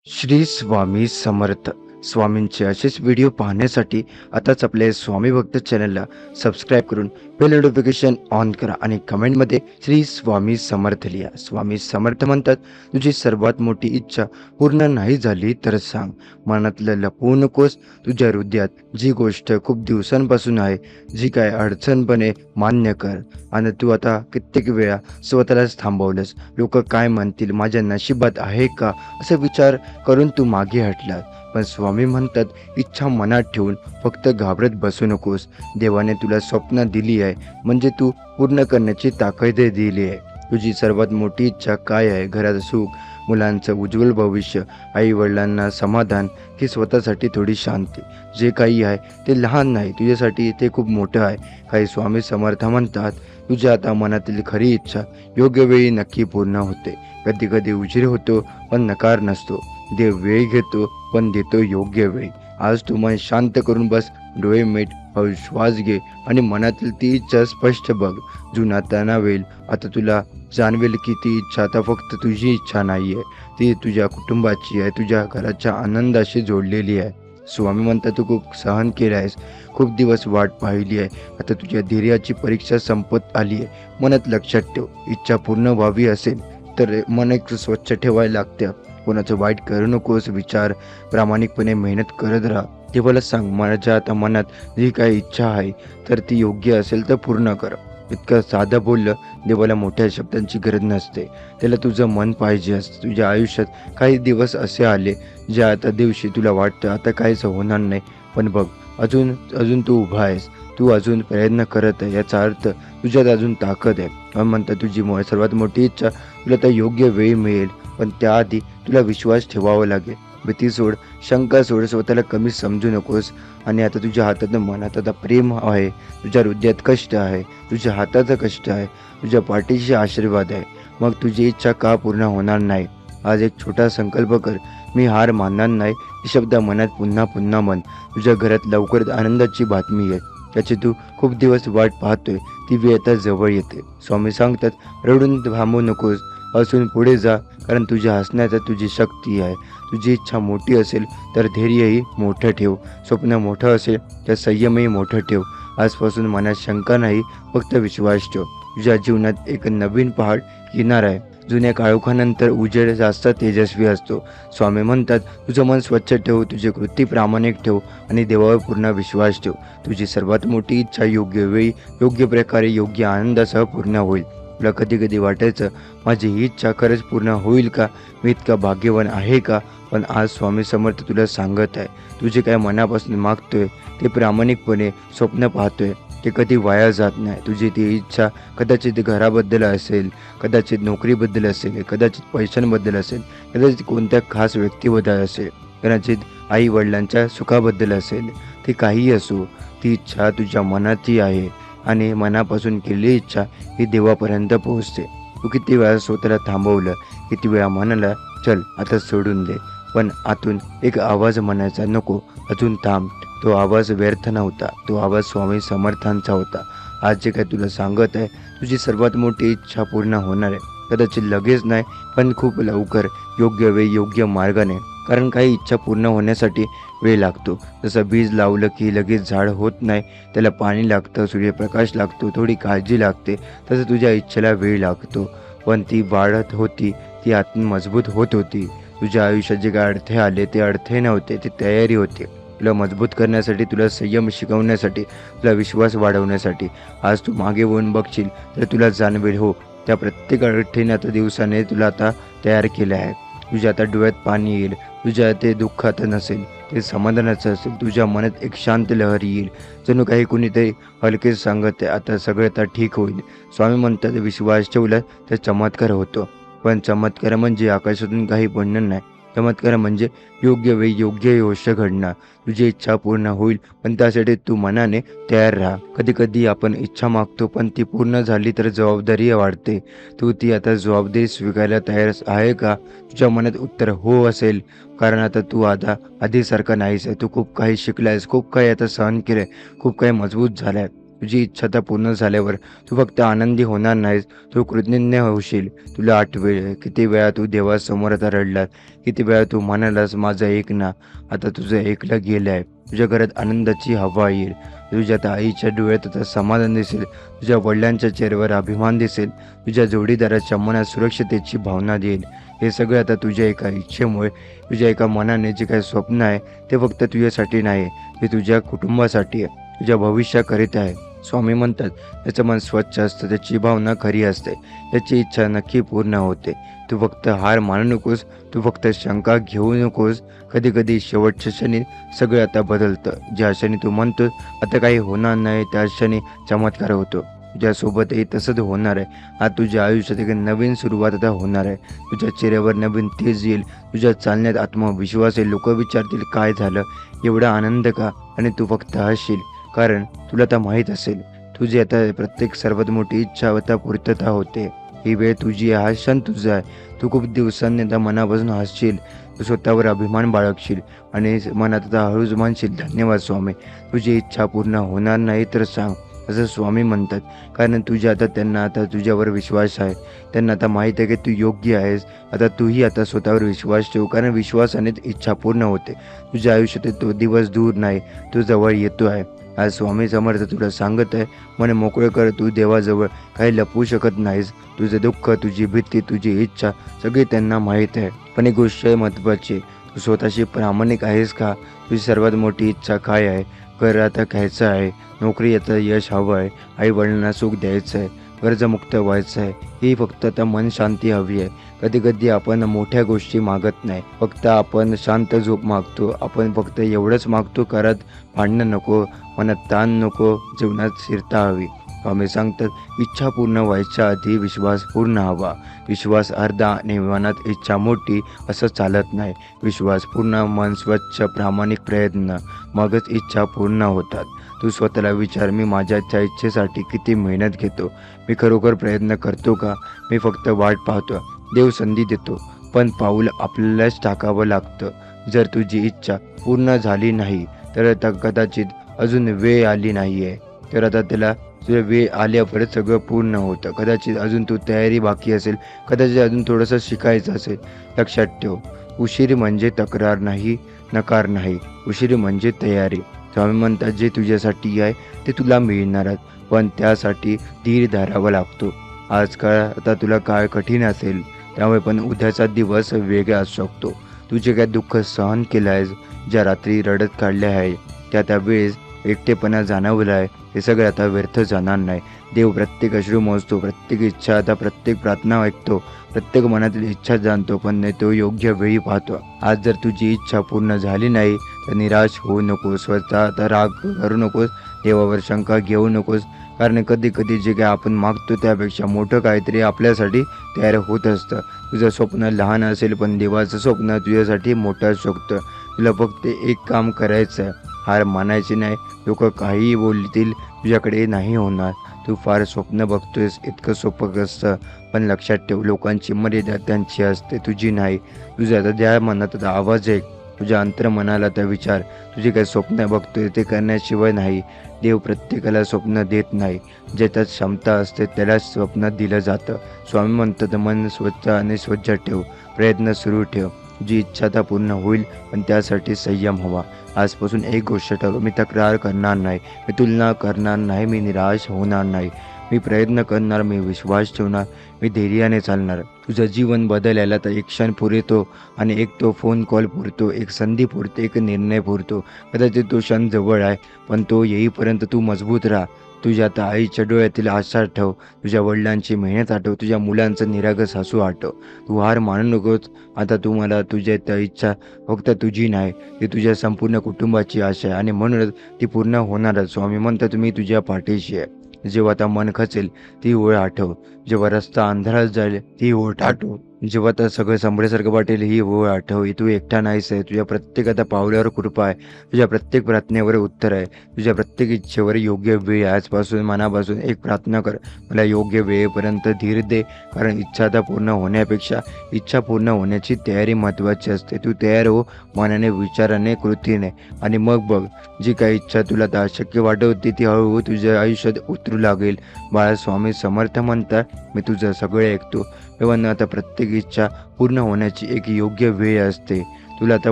श्री स्वामी समर्थ. स्वामींचे असेच व्हिडिओ पाहण्यासाठी आताच आपल्या स्वामी भक्त चॅनलला सबस्क्राईब करून बेल नोटिफिकेशन ऑन करा आणि कमेंटमध्ये श्री स्वामी समर्थ लिहा. स्वामी समर्थ म्हणतात, तुझी सर्वात मोठी इच्छा पूर्ण नाही झाली तर सांग. मनातलं लपवू नकोस. तुझ्या हृदयात जी गोष्ट खूप दिवसांपासून आहे, जी काय अडचणपणे मान्य कर. आणि तू आता कित्येक वेळा स्वतःलाच थांबवलंस. लोक काय म्हणतील, माझ्या नशिबात आहे का, असा विचार करून तू मागे हटलास. पण स्वामी म्हणतात, इच्छा मनात ठेवून फक्त घाबरत बसू नकोस. देवाने तुला स्वप्न दिली आहे, म्हणजे तू पूर्ण करण्याची ताकद दिली आहे. तुझी सर्वात मोठी इच्छा काय आहे? घरात सुख, मुलांचं उज्ज्वल भविष्य, आई वडिलांना समाधान, की स्वतःसाठी थोडी शांती. जे काही आहे ते लहान नाही, तुझ्यासाठी ते खूप मोठं आहे. काही स्वामी समर्थ म्हणतात, तुझ्या आता मनातील खरी इच्छा योग्य वेळी नक्की पूर्ण होते. कधी कधी उशीर होतो, पण नकार नसतो. देव वेळ घेतो, पण देतो योग्य वेळी. आज तू मन शांत करून बस, डोळे मीट, हळू श्वास घे आणि मनातील ती इच्छा स्पष्ट बघ. जुना तणाव येईल, आता तुला जाणवेल की ती इच्छा आता फक्त तुझी इच्छा नाही आहे, ती तुझ्या कुटुंबाची आहे, तुझ्या घराच्या आनंदाशी जोडलेली आहे. स्वामी म्हणतात, तू खूप सहन केलं आहेस, खूप दिवस वाट पाहिली आहे. आता तुझ्या धैर्याची परीक्षा संपत आली आहे. मनात लक्षात ठेव, इच्छा पूर्ण व्हावी असेल तर मन एक स्वच्छ ठेवायला लागतं. कोणाचं वाईट करू नकोस. विचार प्रामाणिकपणे मेहनत करत राहा. देवाला सांग, माझ्या आता मनात जी काही इच्छा आहे तर ती योग्य असेल तर पूर्ण कर. इतकं साधं बोललं. देवाला मोठ्या शब्दांची गरज नसते, त्याला तुझं मन पाहिजे असतं. तुझ्या आयुष्यात काही दिवस असे आले ज्या आता दिवशी तुला वाटतं आता काहीच होणार नाही, पण बघ, अजून अजून तू उभा आहेस, तू अजून प्रयत्न करत आहे, याचा अर्थ तुझ्यात अजून ताकद आहे. म्हणतात, तुझी सर्वात मोठी इच्छा तुला तर योग्य वेळ मिळेल, पण त्याआधी तुला विश्वास ठेवावा लागेल. भीती सोड, शंका सोड, स्वतःला कमी समजू नकोस. आणि आता तुझ्या हातात मनात आता प्रेम आहे, तुझ्या हृदयात कष्ट आहे, तुझ्या हाताचं कष्ट आहे, तुझ्या पाठीशी आशीर्वाद आहे. मग तुझी इच्छा का पूर्ण होणार नाही? आज एक छोटा संकल्प कर, मी हार मानणार नाही. ही शब्द मनात पुन्हा पुन्हा म्हण. तुझ्या घरात लवकरच आनंदाची बातमी आहे, त्याची तू खूप दिवस वाट पाहतोय. ती वेळ आता जवळ येते. स्वामी सांगतात, रडून थांबू नकोस, हसून पुढे जा, कारण तुझ्या हसण्यात तुझी शक्ती आहे. तुझी इच्छा मोठी असेल तर धैर्यही मोठं ठेव. स्वप्न मोठं असेल तर संयमही मोठं ठेव. आजपासून मनात शंका नाही, फक्त विश्वास ठेव. तुझ्या जीवनात एक नवीन पहाड येणार आहे. जुन्या काळोखानंतर उजेड जास्त तेजस्वी असतो. स्वामी म्हणतात, तुझं मन स्वच्छ ठेव, तुझे कृती प्रामाणिक ठेव आणि देवावर पूर्ण विश्वास ठेव. तुझी सर्वात मोठी इच्छा योग्य वेळी, योग्य प्रकारे, योग्य आनंदासह पूर्ण होईल. तुला कधी कधी वाटायचं, माझी ही इच्छा खरंच पूर्ण होईल का? मी इतका भाग्यवान आहे का? पण आज स्वामी समर्थ तुला सांगत आहे, तुझे काय मनापासून मागतोय ते प्रामाणिकपणे स्वप्न पाहतोय, ते कधी वाया जात नाही. तुझी ती इच्छा कदाचित घराबद्दल असेल, कदाचित नोकरीबद्दल असेल, कदाचित पैशांबद्दल असेल, कदाचित कोणत्या खास व्यक्तीबद्दल असेल, कदाचित आई वडिलांच्या सुखाबद्दल असेल. ते काहीही असो, ती इच्छा तुझ्या मनातही आहे आणि मनापासून केलेली इच्छा ही देवापर्यंत पोहोचते. तू किती वेळा स्वतःला थांबवलं, किती वेळा म्हणाला, चल आता सोडून दे, पण आतून एक आवाज म्हणायचा, नको, अजून थांब. तो आवाज व्यर्थ नव्हता, तो आवाज स्वामी समर्थांचा होता. आज जे काय तुला सांगत आहे, तुझी सर्वात मोठी इच्छा पूर्ण होणार आहे. कदाचित लगेच नाही, पण खूप लवकर, योग्य वेळ, योग्य मार्गाने. कारण काही इच्छा पूर्ण होण्यासाठी वेळ लागतो. जसं बीज लावलं की लगेच झाड होत नाही, त्याला पाणी लागतं, सूर्यप्रकाश लागतो, थोडी काळजी लागते. तसं तुझ्या इच्छेला वेळ लागतो, पण ती वाढत होती, ती आतून मजबूत होत होती. तुझ्या आयुष्यात जे काय अडथळे आले, ते अडथळे नव्हते, ती तयारी होती. तुला मजबूत करण्यासाठी, तुला संयम शिकवण्यासाठी, तुला विश्वास वाढवण्यासाठी. आज तू मागे वळून बघशील तर तुला जाणवेल, हो, त्या प्रत्येक अडथळ्याने आता दिवसाने तुला आता तयार केलं आहे. तुझ्या आता डोळ्यात पाणी येईल, तुझ्या ते दुःख आता नसेल, ते समाधानाचं असेल. तुझ्या मनात एक शांत लहर येईल, जणू काही कुणीतरी हलकेच सांगत आहे, आता सगळं आता ठीक होईल. स्वामी म्हणतात, विश्वास ठेवला तर चमत्कार होतो. पण चमत्कार म्हणजे आकाशातून काही पडणं नाही. चमत्कार म्हणजे योग्य वेळी योग्य गोष्ट घडणार. तुझी इच्छा पूर्ण होईल, पण त्यासाठी तू मनाने तयार राहा. कधी कधी आपण इच्छा मागतो, पण ती पूर्ण झाली तर जबाबदारी वाढते. तू ती आता जबाबदारी स्वीकारायला तयार आहे का? तुझ्या मनात उत्तर हो असेल, कारण आता तू आता आधीसारखा नाहीस आहे. तू खूप काही शिकलायस, खूप काही आता सहन केलंय, खूप काही मजबूत झालाय. तुझी इच्छा आता पूर्ण झाल्यावर तू फक्त आनंदी होणार नाहीस, तू कृतज्ञ होशील. तुला आठवेल किती वेळा तू देवासमोर आता रडलास, किती वेळा तू म्हणालास माझं ऐक ना. आता तुझं ऐकलं गेलं आहे. तुझ्या घरात आनंदाची हवा येईल. तुझ्या आता आईच्या डोळ्यात आता समाधान दिसेल, तुझ्या वडिलांच्या चेहऱ्यावर अभिमान दिसेल, तुझ्या जोडीदाराच्या मनात सुरक्षिततेची भावना देईल. हे सगळं आता तुझ्या एका इच्छेमुळे, तुझ्या एका मनाने जे काही स्वप्न आहे ते फक्त तुझ्यासाठी नाही, ते तुझ्या कुटुंबासाठी आहे, तुझ्या भविष्याकरिता आहे. स्वामी म्हणतात त्याचं मन स्वच्छ असतं, त्याची भावना खरी असते, त्याची इच्छा नक्की पूर्ण होते. तू फक्त हार मानू नकोस, तू फक्त शंका घेऊ नकोस. कधी कधी शेवटच्या क्षणी सगळं आता बदलतं. ज्या क्षणी तू म्हणतोस आता काही होणार नाही, त्या क्षणी चमत्कार होतो. तुझ्यासोबतही तसंच होणार आहे. आज तुझ्या आयुष्यात एक नवीन सुरुवात आता होणार आहे. तुझ्या चेहऱ्यावर नवीन तेज येईल, तुझ्या चालण्यात आत्मविश्वास येईल. लोक विचारतील काय झालं, एवढा आनंद का? आणि तू फक्त हसशील, कारण तुला आता माहीत असेल तुझी आता प्रत्येक सर्वात मोठी इच्छा आता पूर्तता होते. ही वेळ तुझी आहे, हा क्षण तुझा आहे. तू खूप दिवसांनी आता मनापासून हसशील, तू स्वतःवर अभिमान बाळगशील आणि मनात आता हळूच म्हणशील धन्यवाद स्वामी. तुझी इच्छा पूर्ण होणार नाही तर सांग, असं स्वामी म्हणतात. कारण आता त्यांना आता तुझ्यावर विश्वास आहे. त्यांना आता माहीत आहे की तू योग्य आहेस. आता तूही आता स्वतःवर विश्वास ठेव, कारण विश्वासानेच इच्छा पूर्ण होते. तुझ्या आयुष्यात तो दिवस दूर नाही, तो जवळ येतो आहे. आज स्वामी समर्थ तुला सांगत आहे, मन मोकळे कर. तू देवाजवळ काही लपवू शकत नाहीस. तुझं दुःख, तुझी भीती, तुझी इच्छा सगळी त्यांना माहीत आहे. पण एक गोष्ट आहे महत्त्वाची, तू स्वतःशी प्रामाणिक आहेस का? तुझी सर्वात मोठी इच्छा काय आहे? घर आता घ्यायचं आहे, नोकरी आता यश हवं आहे, आई वडिलांना सुख द्यायचं आहे, कर्जमुक्त व्हायचं आहे, ही फक्त आता मन शांती हवी आहे. कधी कधी आपण मोठ्या गोष्टी मागत नाही, फक्त आपण शांत झोप मागतो. आपण फक्त एवढंच मागतो, घरात भांडणं नको, मनात ताण नको, जीवनात स्थिरता हवी. स्वामी सांगतात इच्छा पूर्ण व्हायच्या आधी विश्वास पूर्ण हवा. विश्वास अर्धा आणि मनात इच्छा मोठी असं चालत नाही. विश्वास पूर्ण, मन स्वच्छ, प्रामाणिक प्रयत्न, मगच इच्छा पूर्ण होतात. तू स्वतःला विचार, मी माझ्या इच्छेसाठी किती मेहनत घेतो? मी खरोखर प्रयत्न करतो का? मी फक्त वाट पाहतो. देव संधी देतो, पण पाऊल आपल्यालाच टाकावं लागतं. जर तुझी इच्छा पूर्ण झाली नाही तर आता कदाचित अजून वेळ आली नाही आहे, तर आता त्याला तुझ्या वेळ आल्यावर सगळं पूर्ण होतं. कदाचित अजून तू तयारी बाकी असेल, कदाचित अजून थोडंसं शिकायचं असेल. लक्षात ठेव, उशीर म्हणजे तक्रार नाही, नकार नाही, उशीर म्हणजे तयारी. स्वामी म्हणतात जे तुझ्यासाठी आहे ते तुला मिळणारच, पण त्यासाठी धीर धरावा लागतो. आजकाल आता तुला काय कठीण असेल, त्यामुळे पण उद्याचा दिवस वेगळा असू शकतो. तू जे काय दुःख सहन केलं आहेस, ज्या रात्री रडत काढले आहे, त्या वेळेस एकटेपणा जाणवला आहे, हे सगळं आता व्यर्थ जाणार नाही. देव प्रत्येक अश्रू मोजतो, प्रत्येक इच्छा आता, प्रत्येक प्रार्थना ऐकतो, प्रत्येक मनातील इच्छा जाणतो, पण तो योग्य वेळी पाहतो. आज जर तुझी इच्छा पूर्ण झाली नाही तर निराश होऊ नकोस, स्वतः आता राग करू नकोस, देवावर शंका घेऊ नकोस. कारण कधी कधी जे काय आपण मागतो त्यापेक्षा मोठं काहीतरी आपल्यासाठी तयार होत असतं. तुझं स्वप्न लहान असेल, पण देवाचं स्वप्न तुझ्यासाठी मोठं असू शकतं. तुला फक्त एक काम करायचं आहे, हार मानायची नाही. लोक काहीही बोलतील, तुझ्याकडे नाही होणार. तू फार स्वप्न बघतोयस, इतकं सोपं असतं, पण लक्षात ठेव लोकांची मर्यादा त्यांची असते, तुझी नाही. तुझ्या आता ज्या मनात आवाज आहे, तुझ्या अंतर्मनाला त्या विचार, तुझी काही स्वप्न बघतोय ते करण्याशिवाय नाही. देव प्रत्येकाला स्वप्न देत नाही, ज्याच्यात क्षमता असते त्यालाच स्वप्न दिलं जातं. स्वामी म्हणतात मन स्वच्छ आणि स्वच्छ ठेव, प्रयत्न सुरू ठेव. तुझी इच्छा आता पूर्ण होईल, पण त्यासाठी संयम हवा. आजपासून एक गोष्ट ठरव, मी तक्रार करणार नाही, मी तुलना करणार नाही, मी निराश होणार नाही. मी प्रयत्न करणार, मी विश्वास ठेवणार, मी धैर्याने चालणार. तुझं जीवन बदलायला तर एक क्षण पुरेतो आणि एक तो फोन कॉल पुरतो, एक संधी पुरते, एक निर्णय पुरतो. कदाचित तो क्षण जवळ आहे, पण तो येईपर्यंत तू मजबूत राहा. तुझ्या आता आईच्या डोळ्यातील आशा आठव, तुझ्या वडिलांची मेहनत आठव, तुझ्या मुलांचं निरागस हसू आठव. तू हार मानू नकोस. आता तुम्हाला तुझ्या त्या इच्छा फक्त तुझी नाही, ती तुझ्या संपूर्ण कुटुंबाची आशा आहे आणि म्हणूनच ती पूर्ण होणारच. स्वामी म्हणतात मी तुझ्या पाठीशी आहे. जेव्हा आता मन खचेल ती ओळ आठव, जेव्हा रस्ता अंधारात जाईल ती ओळ आठव, जेव्हा आता सगळं संपल्यासारखं वाटेल ही ओळ आठव, तू एकटा नाहीस आहे. तुझ्या प्रत्येक आता पावलावर कृपा आहे. तुझ्या प्रत्येक प्रार्थनेवर उत्तर आहे. तुझ्या प्रत्येक इच्छेवर योग्य वेळ आहे. आजपासून मनापासून एक प्रार्थना कर, मला योग्य वेळेपर्यंत धीर दे. कारण इच्छा आता पूर्ण होण्यापेक्षा इच्छा पूर्ण होण्याची तयारी महत्त्वाची असते. तू तयार हो, मनाने, विचाराने, कृतीने. आणि मग बघ, जी काही इच्छा तुला आता अशक्य वाटत होती ती हळूहळू तुझ्या आयुष्यात उतरू लागेल. बाळा, स्वामी समर्थ म्हणतात, मी तुझं सगळे ऐकतो. तेव्हा आता प्रत्येक इच्छा पूर्ण होण्याची एक योग्य वेळ असते. तुला आता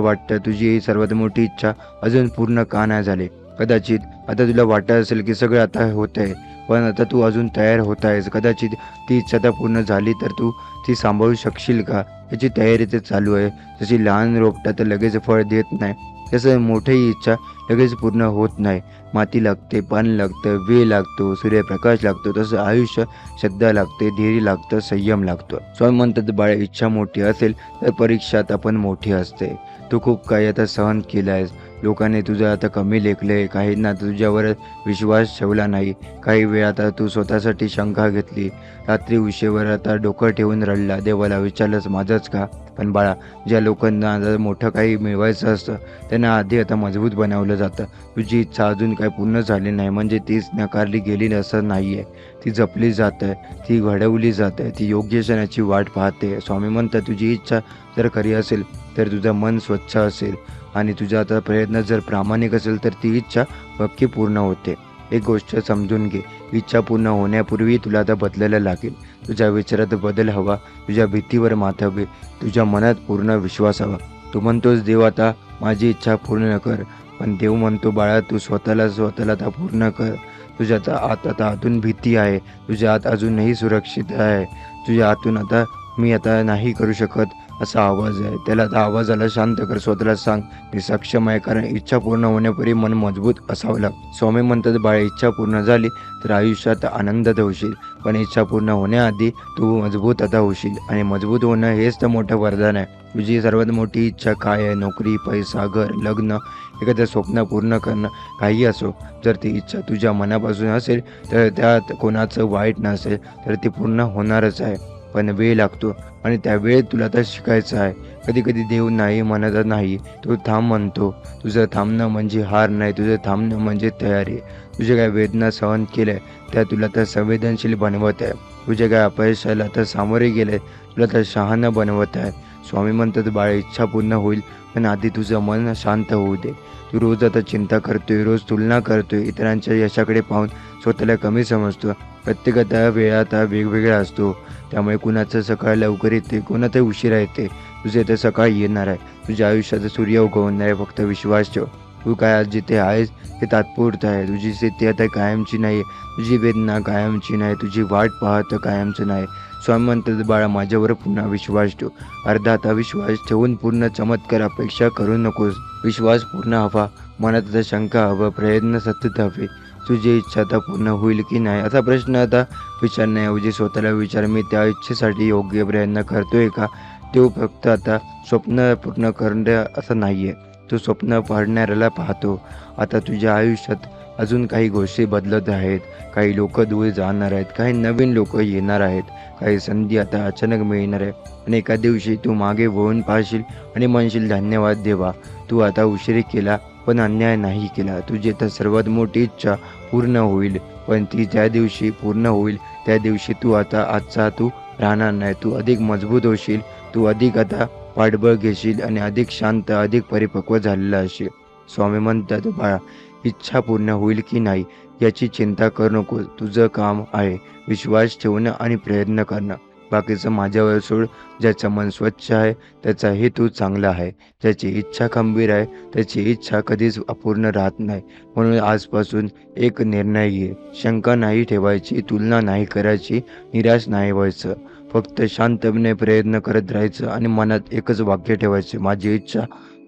वाटतं तुझी ही सर्वात मोठी इच्छा अजून पूर्ण का नाही झाली. कदाचित आता तुला वाटत असेल की सगळं आता होत आहे, पण आता तू अजून तयार होत आहेस. कदाचित ती इच्छा आता पूर्ण झाली तर तू ती सांभाळू शकशील का, याची तयारी तर चालू आहे. जशी लहान रोपटं तर लगेच फळ देत नाही, तसं मोठीही इच्छा लगेच पूर्ण होत नाही. माती लागते, पाणी लागतं, वेळ लागतो, सूर्यप्रकाश लागतो. तसं आयुष्य श्रद्धा लागते, धैर्य लागतं, संयम लागतो. स्वामी म्हणतात, बाळा, इच्छा मोठी असेल तर परीक्षात आपण मोठी असते. तू खूप काही आता सहन केलं आहेस. लोकांनी तुझं आता कमी लेखले, काहींना तुझ्यावर विश्वास ठेवला नाही, काही वेळ आता तू स्वतःसाठी शंका घेतली, रात्री उशीवर आता डोकं ठेवून रडला, देवाला विचारलंस माझंच का. पण बाळा, ज्या लोकांना आता मोठं काही मिळवायचं असतं त्यांना आधी आता मजबूत बनवलं जातं. तुझी इच्छा अजून काही पूर्ण झाली नाही म्हणजे तीच नकारली गेली असं नाही आहे. ती जपली जात आहे, ती घडवली जात आहे, ती योग्य क्षणाची वाट पाहते. स्वामी म्हणतात, तुझी इच्छा जर खरी असेल तर तुझं मन स्वच्छ असेल आणि तुझा आता प्रयत्न जर प्रामाणिक असेल तर ती इच्छा नक्की पूर्ण होते. एक गोष्ट समजून घे, इच्छा पूर्ण होण्यापूर्वी तुला आता बदलायला लागेल. तुझ्या विचारात बदल हवा, तुझ्या भीतीवर मात हवी, तुझ्या मनात पूर्ण विश्वास हवा. तू म्हणतोस, देव आता माझी इच्छा पूर्ण कर, पण देव म्हणतो, बाळा, तू स्वतःला आता पूर्ण कर. तुझ्या आता आतून भीती आहे, तुझ्या आत अजूनही सुरक्षित आहे, तुझ्या आतून आता मी आता नाही करू शकत असा आवाज आहे. त्याला आता आवाजाला शांत कर. स्वतःला सांग, मी सक्षम आहे. कारण इच्छा पूर्ण होण्यापूर्वी मन मजबूत असावं लागतं. स्वामी म्हणतात, बाळा, इच्छा पूर्ण झाली तर आयुष्यात आनंदात होशील, पण इच्छा पूर्ण होण्याआधी तू मजबूत आता होशील. आणि मजबूत होणं हेच तर मोठं वरदान आहे. तुझी सर्वात मोठी इच्छा काय आहे? नोकरी, पैसा, घर, लग्न, एखादं स्वप्न पूर्ण करणं, काही असो. जर ती इच्छा तुझ्या मनापासून असेल तर त्यात कोणाचं वाईट नसेल तर ती पूर्ण होणारच आहे. पण वेळ लागतो आणि त्या वेळेत तुला आता शिकायचं आहे. कधी कधी देव नाही म्हणत नाही, तो थांब म्हणतो. तुझं थांबणं म्हणजे हार नाही, तुझं थांबणं म्हणजे तयारी. तुझ्या काय वेदना सहन केल्या त्या तुला तर संवेदनशील बनवत आहे. तुझ्या काय अपयशाला तर सामोरे गेले तुला तर शहाणं बनवत आहे. स्वामी म्हणतात, बाळा, इच्छा पूर्ण होईल, पण आधी तुझं मन शांत होऊ दे. तू रोज आता चिंता करतोय, रोज तुलना करतोय, इतरांच्या यशाकडे पाहून स्वतःला कमी समजतो. प्रत्येकाचा वेळ आता वेगवेगळा असतो, त्यामुळे कुणाचं सकाळ लवकर येते, कोणाचं उशिरा येते. तुझे तर सकाळ येणार आहे, तुझ्या आयुष्यात सूर्य उगवणार आहे. फक्त विश्वास ठेव. तू काय आज जिथे आहेस ते तात्पुरतं आहे. तुझी स्थिती आता कायमची नाही आहे, तुझी वेदना कायमची नाही, तुझी वाट पाहत कायमचं नाही. स्वामी म्हणतात, बाळा, माझ्यावर पुन्हा विश्वास ठेव. अर्धा आता विश्वास ठेवून पूर्ण चमत्कार अपेक्षा करू नकोस. विश्वास पूर्ण हवा, मनात आता शंका हवं, प्रयत्न सतत हवे. तुझी इच्छा आता पूर्ण होईल की नाही असा प्रश्न आता विचारण्याऐवजी स्वतःला विचार, मी त्या इच्छेसाठी योग्य प्रयत्न करतोय का. तो फक्त आता स्वप्न पूर्ण करणं असं नाही आहे, तो स्वप्न पाहणाऱ्याला पाहतो. आता तुझ्या आयुष्यात अजून काही गोष्टी बदलत आहेत, काही लोक दूर जाणार आहेत, काही नवीन लोक येणार आहेत, काही संधी आता अचानक मिळणार आहे. आणि एका दिवशी तू मागे वळून पाहशील आणि म्हणशील, धन्यवाद देवा, तू आता उशीर केला पण अन्याय नाही केला. तुझी तर सर्वात मोठी इच्छा पूर्ण होईल, पण ती ज्या दिवशी पूर्ण होईल त्या दिवशी तू आता आजचा तू राहणार नाही. तू अधिक मजबूत होशील, तू अधिक आता पाठबळ घेशील आणि अधिक शांत, अधिक परिपक्व झालेला असेल. स्वामी म्हणतात, बाळा, इच्छा पूर्ण होईल की नाही याची चिंता करू नको. तुझं काम आहे विश्वास ठेवणं आणि प्रयत्न करणं. बाकीचं माझ्यावर सोड. ज्याचं मन स्वच्छ आहे त्याचा हेतू चांगला आहे, ज्याची इच्छा खंबीर आहे त्याची इच्छा कधीच अपूर्ण राहत नाही. म्हणून आजपासून एक निर्णय घे, शंका नाही ठेवायची, तुलना नाही करायची, निराश नाही व्हायचं. फक्त शांतपणे प्रयत्न करत राहायचं आणि मनात एकच वाक्य ठेवायचं, माझी इच्छा,